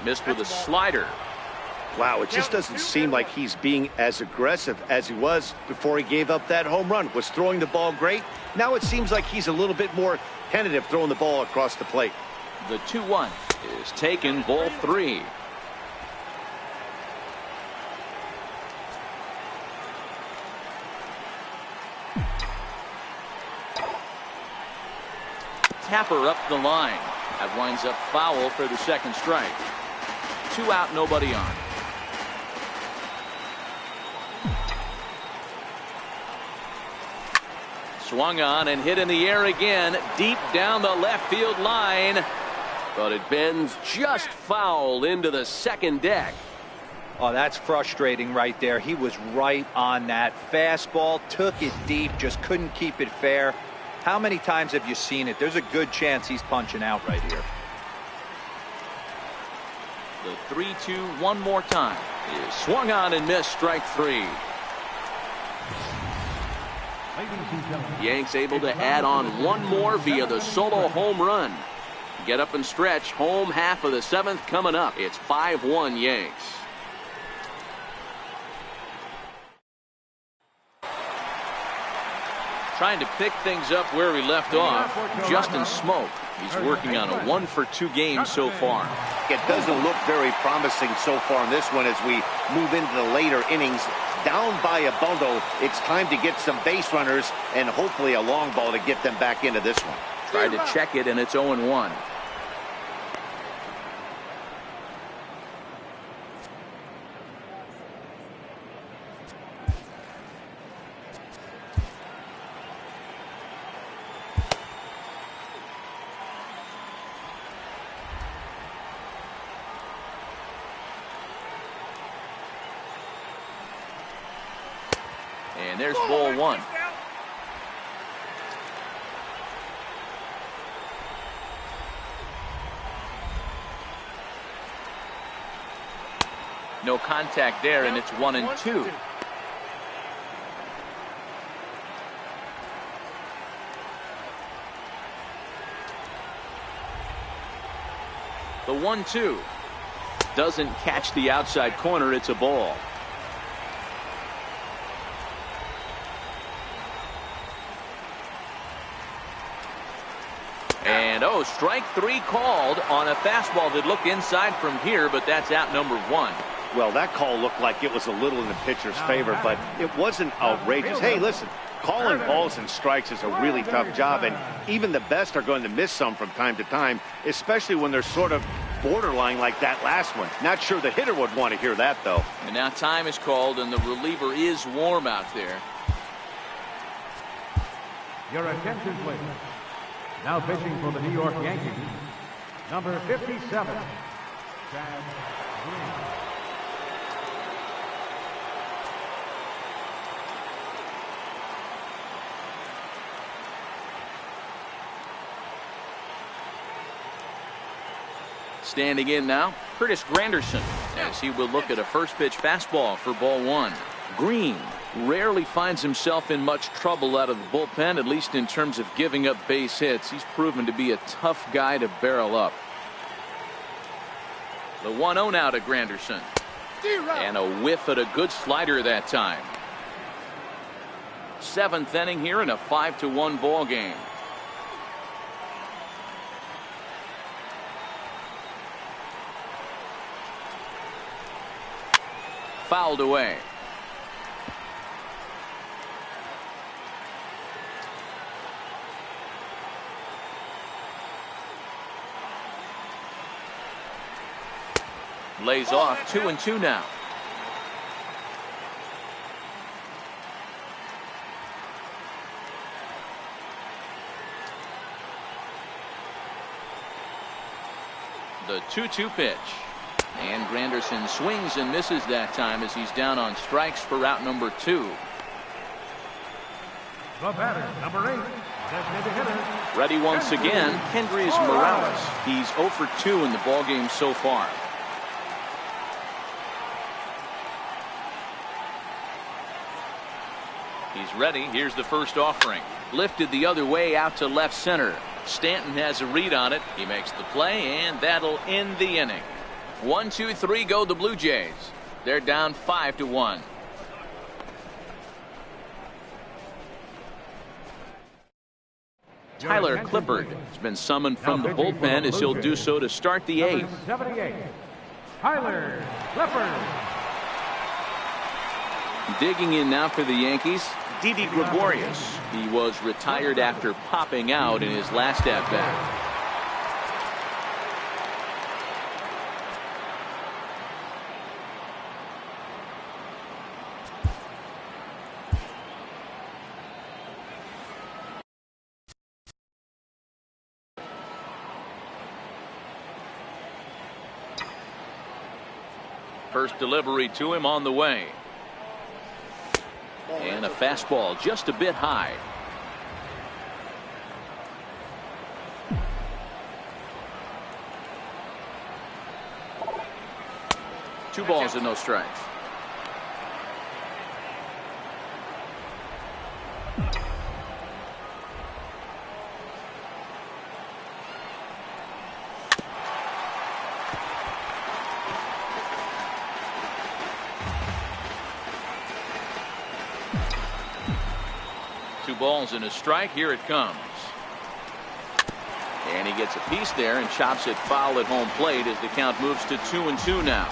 [SPEAKER 1] Missed with a slider.
[SPEAKER 2] Wow, it just doesn't seem like he's being as aggressive as he was before he gave up that home run. Was throwing the ball great. Now it seems like he's a little bit more tentative throwing the ball across the plate.
[SPEAKER 1] The 2-1 is taken, ball 3. Tapper up the line. That winds up foul for the second strike. 2 out, nobody on. Swung on and hit in the air again, deep down the left field line. But it bends just foul into the second deck.
[SPEAKER 4] Oh, that's frustrating right there. He was right on that. Fastball, took it deep, just couldn't keep it fair. How many times have you seen it? There's a good chance he's punching out right here.
[SPEAKER 1] The 3-2 one more time is swung on and missed, strike 3. Yanks able to add on one more via the solo home run. Get up and stretch. Home half of the 7th coming up. It's 5-1 Yanks. Trying to pick things up where we left off. Justin Smoak. He's working on a 1-for-2 game so far.
[SPEAKER 2] It doesn't look very promising so far in this one as we move into the later innings. Down by a bundle, it's time to get some base runners and hopefully a long ball to get them back into this one.
[SPEAKER 1] Tried to check it, and it's 0-1. And there's ball one. No contact there, and it's 1-2. The 1-2 doesn't catch the outside corner. It's a ball. And strike three called on a fastball that looked inside from here, but that's out number one.
[SPEAKER 2] Well, that call looked like it was a little in the pitcher's favor, but it wasn't outrageous. Hey, listen, calling balls and strikes is a really tough job, and even the best are going to miss some from time to time, especially when they're sort of borderline like that last one. Not sure the hitter would want to hear that, though.
[SPEAKER 1] And now time is called, and the reliever is warm out there.
[SPEAKER 3] Your attention, please. Now pitching for the New York Yankees, number 57, Chad Green.
[SPEAKER 1] Standing in now, Curtis Granderson, as he will look at a first pitch fastball for ball one. Green rarely finds himself in much trouble out of the bullpen, at least in terms of giving up base hits. He's proven to be a tough guy to barrel up. The 1-0 now to Granderson. And a whiff at a good slider that time. Seventh inning here in a 5-1 ball game. Fouled away. Lays off 2-2 now. The 2-2 pitch. And Granderson swings and misses that time as he's down on strikes for out number 2.
[SPEAKER 3] The batter, number 8, designated hitter.
[SPEAKER 1] Ready once again, Kendrys Morales. He's 0 for 2 in the ballgame so far. He's ready. Here's the first offering. Lifted the other way out to left center. Stanton has a read on it. He makes the play, and that'll end the inning. 1-2-3 go the Blue Jays. They're down 5-1. Tyler Clippard has been summoned from the bullpen as he'll do so to start the 8th.
[SPEAKER 3] 78, Tyler Clippard.
[SPEAKER 1] Digging in now for the Yankees, Didi Gregorius. He was retired after popping out in his last at-bat. First delivery to him on the way. And a fastball just a bit high. Two balls and no strikes. 2 balls and a strike. Here it comes. And he gets a piece there and chops it foul at home plate as the count moves to 2-2 now.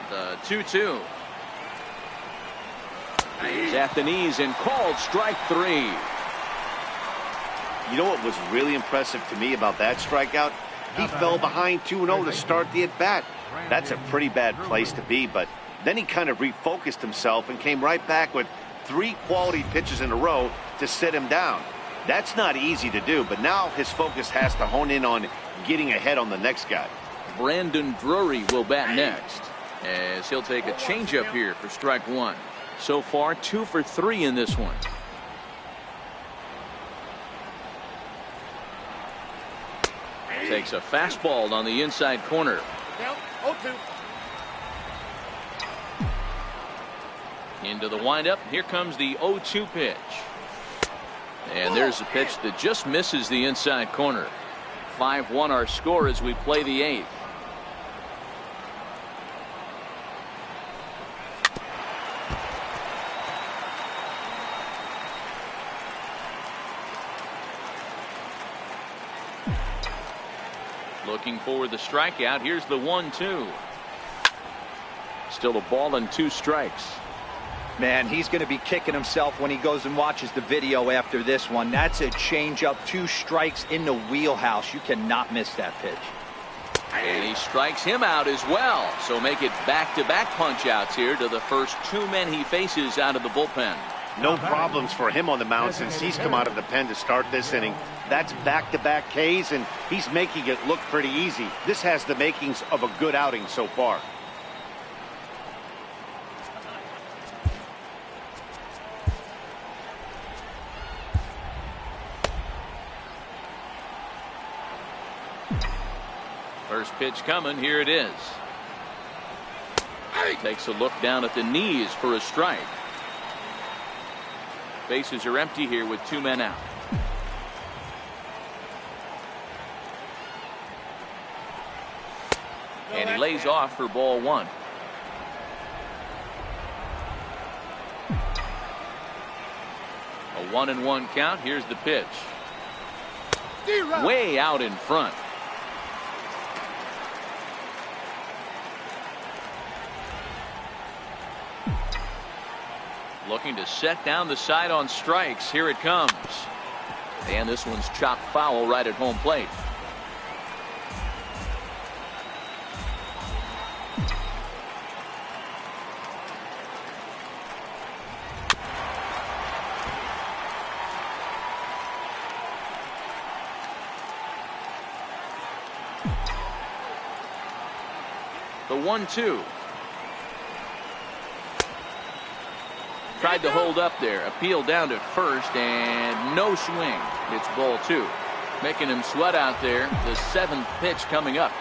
[SPEAKER 1] The 2-2. He's at the knees and called strike 3.
[SPEAKER 2] You know what was really impressive to me about that strikeout? He fell behind 2-0 to start the at-bat. That's a pretty bad place to be, but then he kind of refocused himself and came right back with 3 quality pitches in a row to sit him down. That's not easy to do, but now his focus has to hone in on getting ahead on the next guy.
[SPEAKER 1] Brandon Drury will bat next, as he'll take a changeup here for strike 1. So far 2 for 3 in this one. Takes a fastball on the inside corner.
[SPEAKER 6] Count 0-2.
[SPEAKER 1] Into the windup. Here comes the 0-2 pitch. And there's a pitch that just misses the inside corner. 5-1 our score as we play the 8th. Looking for the strikeout. Here's the 1-2. Still a ball and 2 strikes.
[SPEAKER 4] Man, he's going to be kicking himself when he goes and watches the video after this one. That's a changeup, 2 strikes in the wheelhouse. You cannot miss that pitch.
[SPEAKER 1] And he strikes him out as well. So make it back-to-back punch-outs here to the first 2 men he faces out of the bullpen.
[SPEAKER 2] No problems for him on the mound since he's come out of the pen to start this inning. That's back-to-back Ks, and he's making it look pretty easy. This has the makings of a good outing so far.
[SPEAKER 1] First pitch coming. Here it is. Takes a look down at the knees for a strike. Bases are empty here with 2 men out. And he lays off for ball 1. A 1-1 count. Here's the pitch. Way out in front. Looking to set down the side on strikes. Here it comes. And this one's chopped foul right at home plate. The 1-2. Tried to hold up there. Appeal down to first and no swing. It's ball 2. Making him sweat out there. The 7th pitch coming up.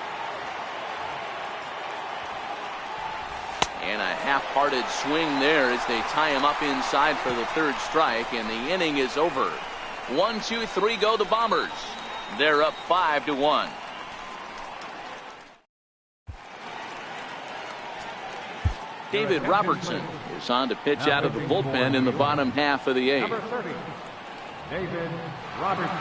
[SPEAKER 1] And a half-hearted swing there as they tie him up inside for the 3rd strike, and the inning is over. 1, 2, 3 go the Bombers. They're up 5-1. David Robertson is on to pitch out of the bullpen in the bottom half of the 8th.
[SPEAKER 3] Number 30, David Robertson.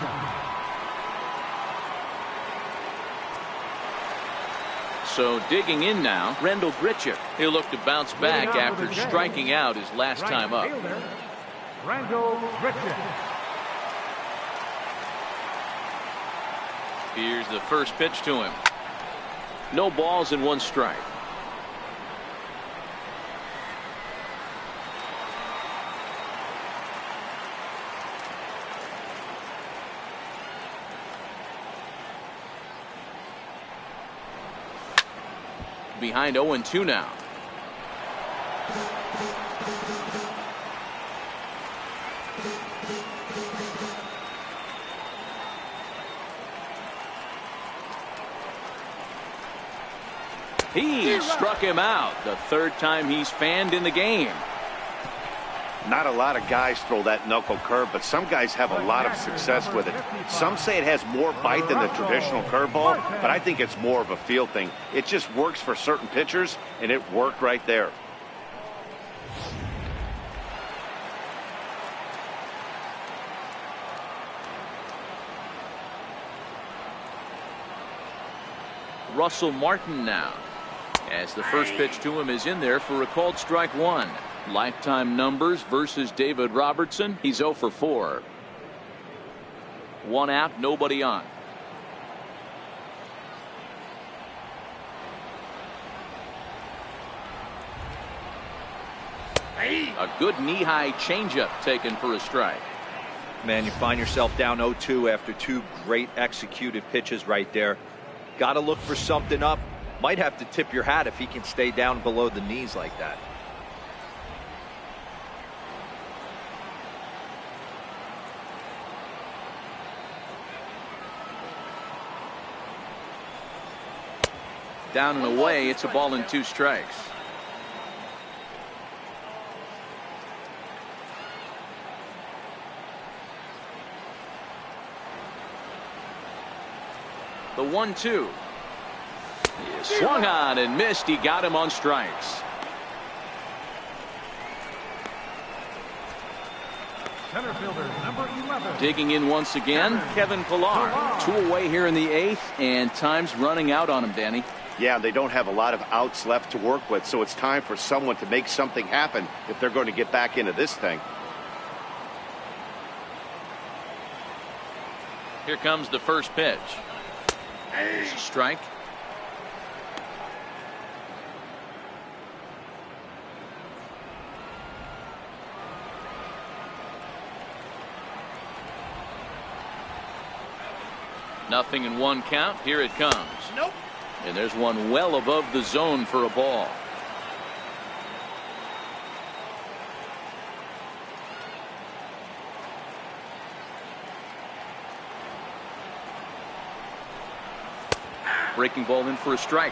[SPEAKER 1] So digging in now, Rendell Grichuk. He'll look to bounce back after striking out his last time up.
[SPEAKER 3] Rendell Grichuk.
[SPEAKER 1] Here's the first pitch to him. No balls and 1 strike. Behind 0-2 now. He struck him out. The 3rd time he's fanned in the game.
[SPEAKER 2] Not a lot of guys throw that knuckle curve, but some guys have a lot of success with it. Some say it has more bite than the traditional curveball, but I think it's more of a feel thing. It just works for certain pitchers, and it worked right there.
[SPEAKER 1] Russell Martin now, as the first pitch to him is in there for a called strike one. Lifetime numbers versus David Robertson. He's 0 for 4. One out, nobody on. A good knee-high changeup taken for a strike.
[SPEAKER 4] Man, you find yourself down 0-2 after two great executed pitches right there. Got to look for something up. Might have to tip your hat if he can stay down below the knees like that.
[SPEAKER 1] Down and away, it's a ball and 2 strikes. The 1-2. He swung on and missed. He got him on strikes.
[SPEAKER 3] Center fielder, number 11.
[SPEAKER 1] Digging in once again, Kevin Pillar. 2 away here in the 8th, and time's running out on him, Danny.
[SPEAKER 2] Yeah, they don't have a lot of outs left to work with, so it's time for someone to make something happen if they're going to get back into this thing.
[SPEAKER 1] Here comes the first pitch. There's a strike. Nothing in 1 count. Here it comes.
[SPEAKER 6] Nope.
[SPEAKER 1] And there's one well above the zone for a ball. Breaking ball in for a strike.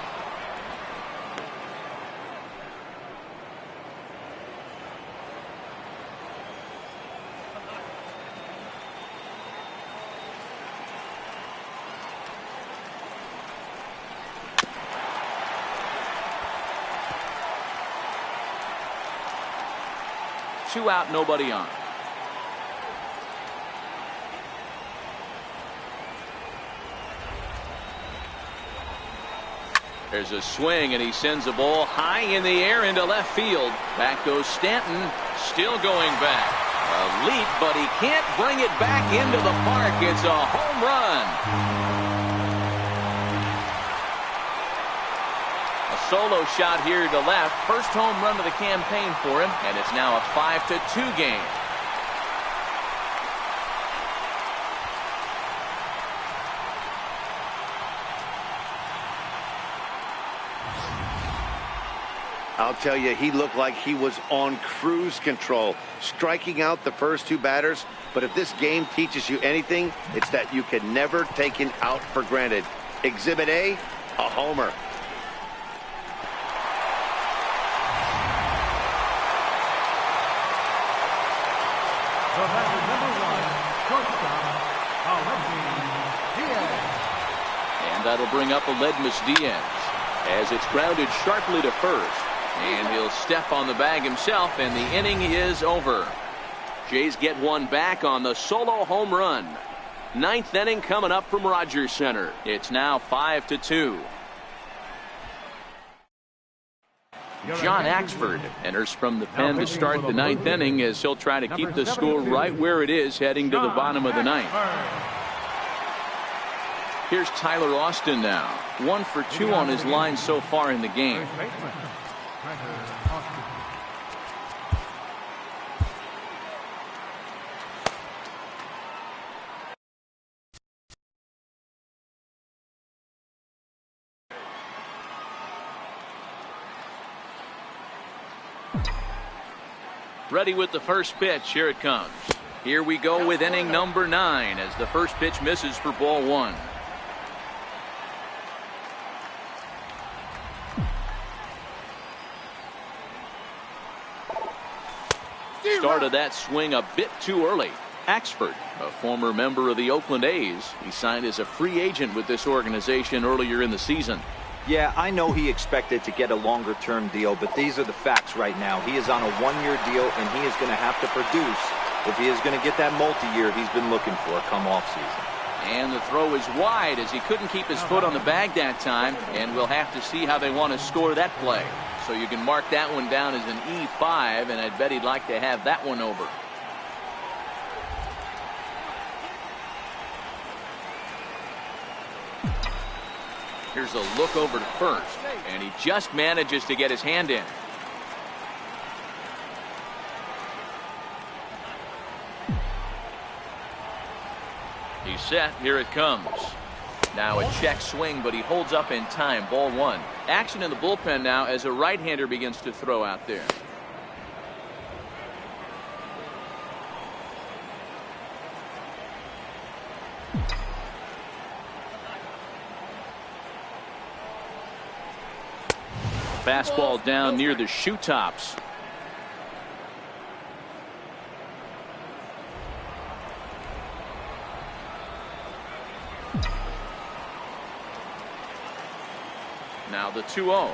[SPEAKER 1] Two out, nobody on. There's a swing, and he sends a ball high in the air into left field. Back goes Stanton, still going back. A leap, but he can't bring it back into the park. It's a home run. Solo shot here to left. First home run of the campaign for him, and it's now a 5-2 game.
[SPEAKER 2] I'll tell you, he looked like he was on cruise control, striking out the first 2 batters. But if this game teaches you anything, it's that you can never take an out for granted. Exhibit A, a homer.
[SPEAKER 3] The batter, number 1, shortstop,
[SPEAKER 1] And that'll bring up Aledmus Diaz as it's grounded sharply to first. And he'll step on the bag himself, and the inning is over. Jays get one back on the solo home run. 9th inning coming up from Rogers Center. It's now 5-2. John Axford enters from the pen to start the 9th inning as he'll try to keep the score right where it is heading to the bottom of the 9th. Here's Tyler Austin now. 1 for 2 on his line so far in the game. Ready with the first pitch. Here it comes. Here we go with inning number 9 as the first pitch misses for ball 1. started that swing a bit too early. Axford, a former member of the Oakland A's, he signed as a free agent with this organization earlier in the season.
[SPEAKER 4] Yeah, I know he expected to get a longer-term deal, but these are the facts right now. He is on a one-year deal, and he is going to have to produce if he is going to get that multi-year he's been looking for come offseason.
[SPEAKER 1] And the throw is wide as he couldn't keep his foot on the bag that time, and we'll have to see how they want to score that play. So you can mark that one down as an E5, and I'd bet he'd like to have that one over. Here's a look over to first, and he just manages to get his hand in. He's set. Here it comes. Now a check swing, but he holds up in time. Ball one. Action in the bullpen now as a right-hander begins to throw out there. Fastball down near the shoe tops. Now the 2-0.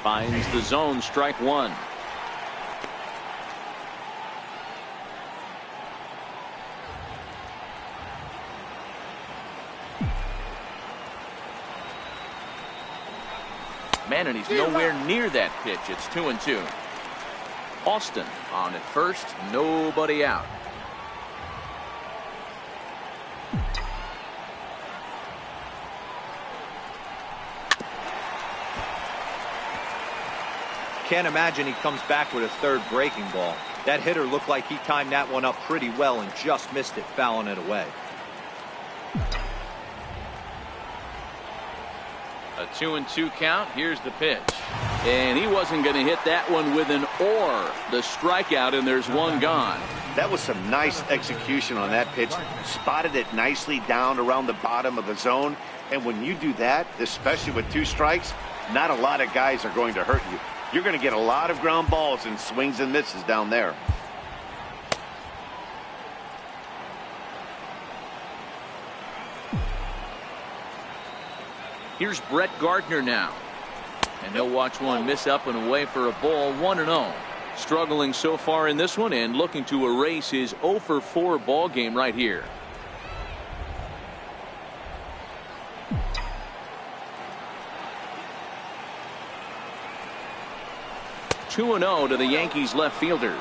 [SPEAKER 1] Finds the zone, strike one. Man, and he's nowhere near that pitch. It's 2-2. Austin on at first, nobody out.
[SPEAKER 4] Can't imagine he comes back with a third breaking ball. That hitter looked like he timed that one up pretty well and just missed it, fouling it away.
[SPEAKER 1] A 2-2 count. Here's the pitch. And he wasn't going to hit that one with an or. The strikeout, and there's one gone.
[SPEAKER 2] That was some nice execution on that pitch. Spotted it nicely down around the bottom of the zone. And when you do that, especially with two strikes, not a lot of guys are going to hurt you. You're going to get a lot of ground balls and swings and misses down there.
[SPEAKER 1] Here's Brett Gardner now. And he'll watch one miss up and away for a ball. 1-0. Struggling so far in this one and looking to erase his 0-for-4 ball game right here. (2-0) to the Yankees left fielder.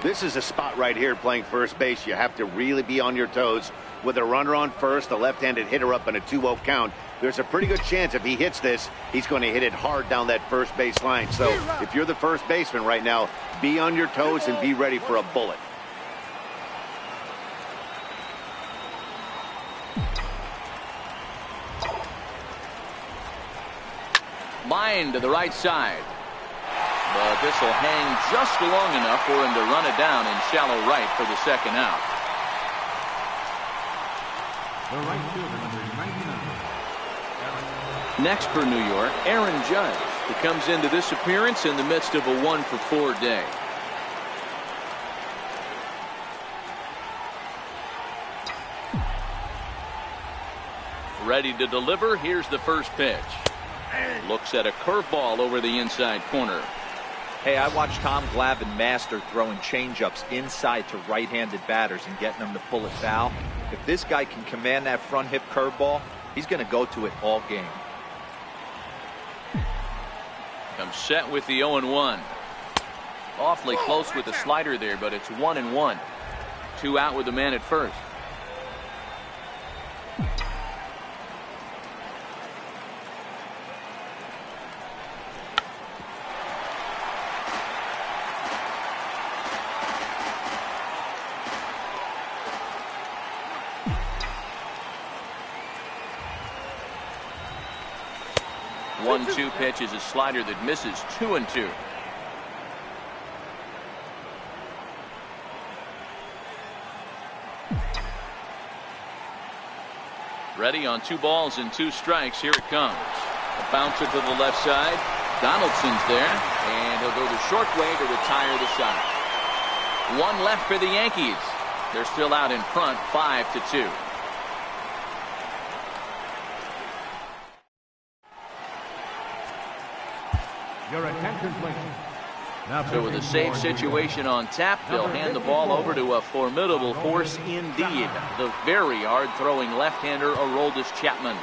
[SPEAKER 2] This is a spot right here playing first base. You have to really be on your toes. With a runner on first, a left-handed hitter up in a 2-0 count, there's a pretty good chance if he hits this, he's going to hit it hard down that first base line. So if you're the first baseman right now, be on your toes and be ready for a bullet.
[SPEAKER 1] Line to the right side. But this will hang just long enough for him to run it down in shallow right for the second out.
[SPEAKER 3] The right fielder, number 99.
[SPEAKER 1] Next for New York, Aaron Judge, who comes into this appearance in the midst of a 1-for-4 day. Ready to deliver. Here's the first pitch. Looks at a curveball over the inside corner.
[SPEAKER 4] Hey, I watched Tom Glavine master throwing changeups inside to right-handed batters and getting them to pull it foul. If this guy can command that front hip curveball, he's going to go to it all game.
[SPEAKER 1] Comes set with the 0-1. Awfully close with the slider there, but it's 1-1. 2 out with the man at first. One-two pitch is a slider that misses. 2-2. Ready on 2 balls and 2 strikes. Here it comes. A bouncer to the left side. Donaldson's there, and he'll go the short way to retire the side. One left for the Yankees. They're still out in front, 5-2.
[SPEAKER 3] Your attention, please. Now
[SPEAKER 1] So with a safe situation on tap, they'll hand the ball over to a formidable force indeed. The very hard-throwing left-hander, Aroldis Chapman.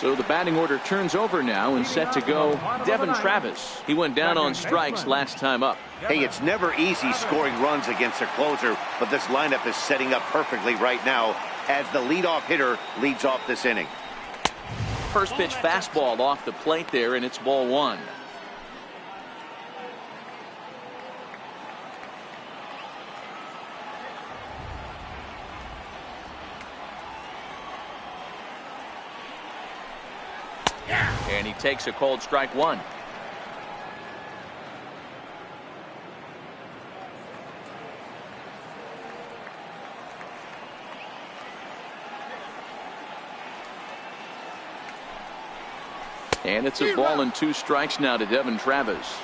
[SPEAKER 1] So the batting order turns over now and set to go Devin Travis. He went down on strikes last time up.
[SPEAKER 2] Hey, it's never easy scoring runs against a closer, but this lineup is setting up perfectly right now as the leadoff hitter leads off this inning.
[SPEAKER 1] First pitch fastball off the plate there, and it's ball one. And he takes a cold strike one. And it's a ball and 2 strikes now to Devin Travis.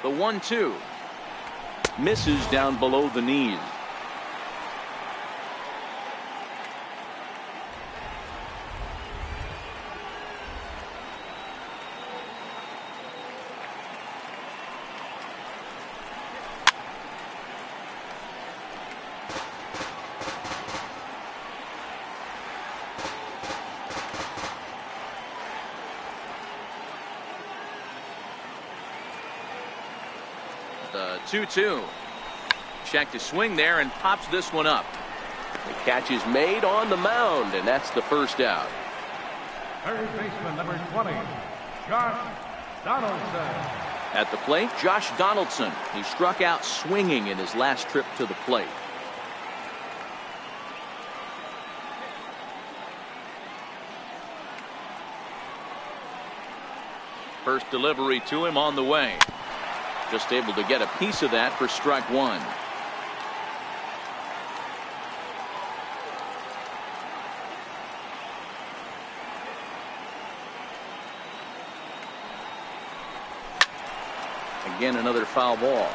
[SPEAKER 1] The 1-2 misses down below the knees. The 2-2. Checked his swing there and pops this one up. The catch is made on the mound, and that's the first out.
[SPEAKER 3] Third baseman, number 20, Josh Donaldson.
[SPEAKER 1] At the plate, Josh Donaldson. He struck out swinging in his last trip to the plate. First delivery to him on the way. Just able to get a piece of that for strike one. Again, another foul ball.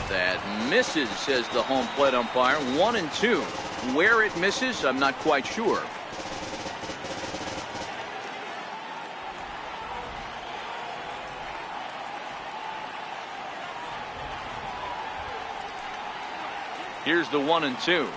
[SPEAKER 1] That misses, says the home plate umpire. 1-2. Where it misses, I'm not quite sure. Here's the 1-2.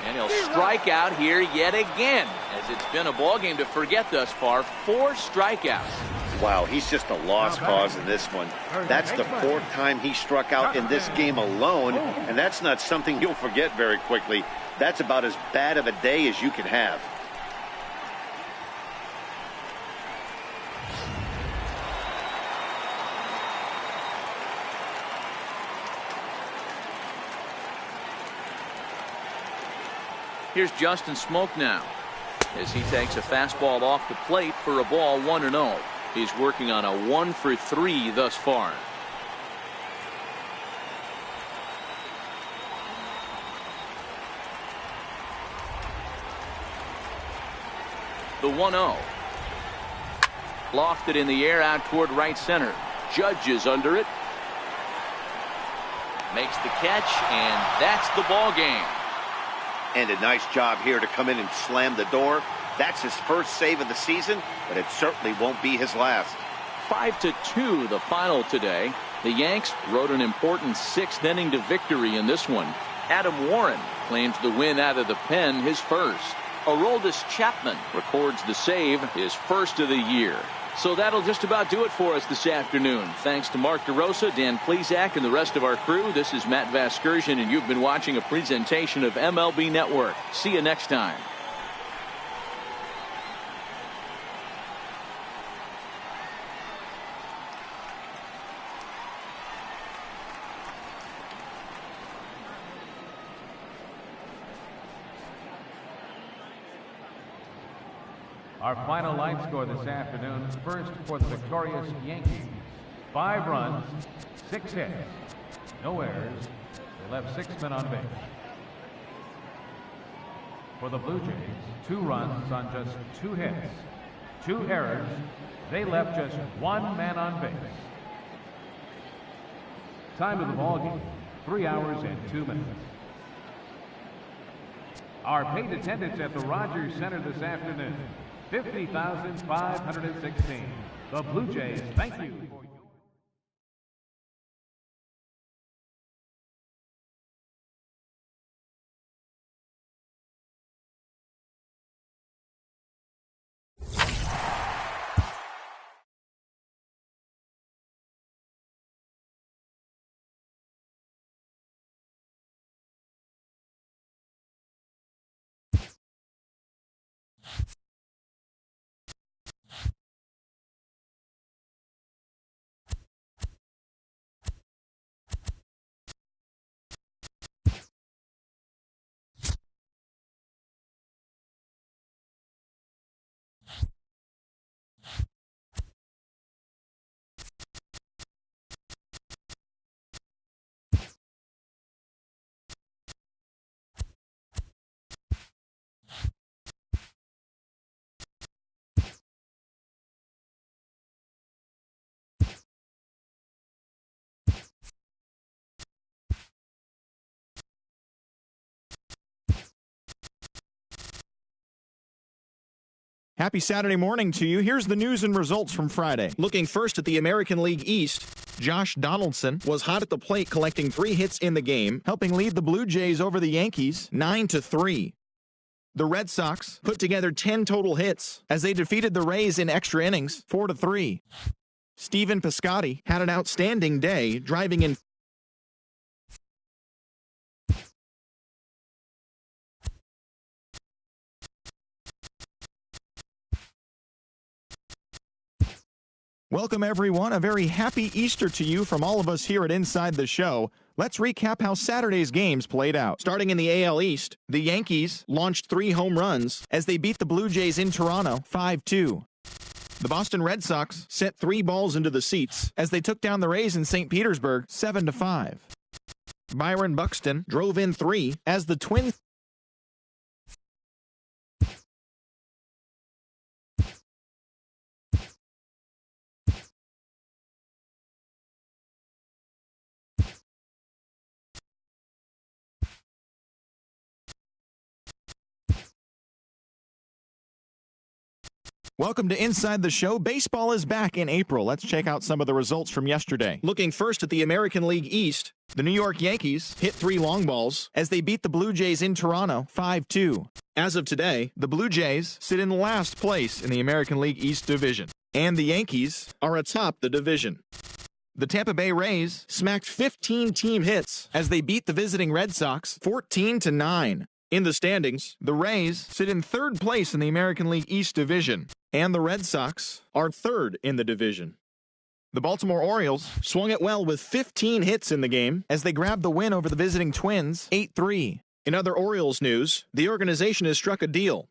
[SPEAKER 1] And he'll strike out here yet again, as it's been a ball game to forget thus far. 4 strikeouts.
[SPEAKER 2] Wow, he's just a lost cause in this one. That's the 4th time he struck out in this game alone, and that's not something you'll forget very quickly. That's about as bad of a day as you can have.
[SPEAKER 1] Here's Justin Smoke now, as he takes a fastball off the plate for a ball, 1-0. He's working on a 1-for-3 thus far. The 1-0. Lofted in the air out toward right center. Judge is under it. Makes the catch, and that's the ball game.
[SPEAKER 2] And a nice job here to come in and slam the door. That's his first save of the season, but it certainly won't be his last.
[SPEAKER 1] 5-2 the final today. The Yanks rode an important 6th inning to victory in this one. Adam Warren claims the win out of the pen, his first. Aroldis Chapman records the save, his first of the year. So that'll just about do it for us this afternoon. Thanks to Mark DeRosa, Dan Plesac, and the rest of our crew. This is Matt Vasgersian, and you've been watching a presentation of MLB Network. See you next time.
[SPEAKER 3] Our final line score this afternoon, first for the victorious Yankees. 5 runs, 6 hits, no errors. They left 6 men on base. For the Blue Jays, 2 runs on just 2 hits, 2 errors. They left just 1 man on base. Time of the ball game, 3 hours and 2 minutes. Our paid attendance at the Rogers Center this afternoon, 50,516. The Blue Jays, thank you for your...
[SPEAKER 7] Happy Saturday morning to you. Here's the news and results from Friday. Looking first at the American League East, Josh Donaldson was hot at the plate, collecting 3 hits in the game, helping lead the Blue Jays over the Yankees 9-3. The Red Sox put together 10 total hits as they defeated the Rays in extra innings 4-3. Stephen Piscotty had an outstanding day, driving in Welcome, everyone. A very happy Easter to you from all of us here at Inside the Show. Let's recap how Saturday's games played out. Starting in the AL East, the Yankees launched 3 home runs as they beat the Blue Jays in Toronto 5-2. The Boston Red Sox sent 3 balls into the seats as they took down the Rays in St. Petersburg 7-5. Byron Buxton drove in 3 as the Twins Welcome to Inside the Show. Baseball is back in April. Let's check out some of the results from yesterday. Looking first at the American League East, the New York Yankees hit 3 long balls as they beat the Blue Jays in Toronto 5-2. As of today, the Blue Jays sit in last place in the American League East division, and the Yankees are atop the division. The Tampa Bay Rays smacked 15 team hits as they beat the visiting Red Sox 14-9. In the standings, the Rays sit in 3rd place in the American League East division, and the Red Sox are 3rd in the division. The Baltimore Orioles swung it well with 15 hits in the game as they grabbed the win over the visiting Twins 8-3. In other Orioles news, the organization has struck a deal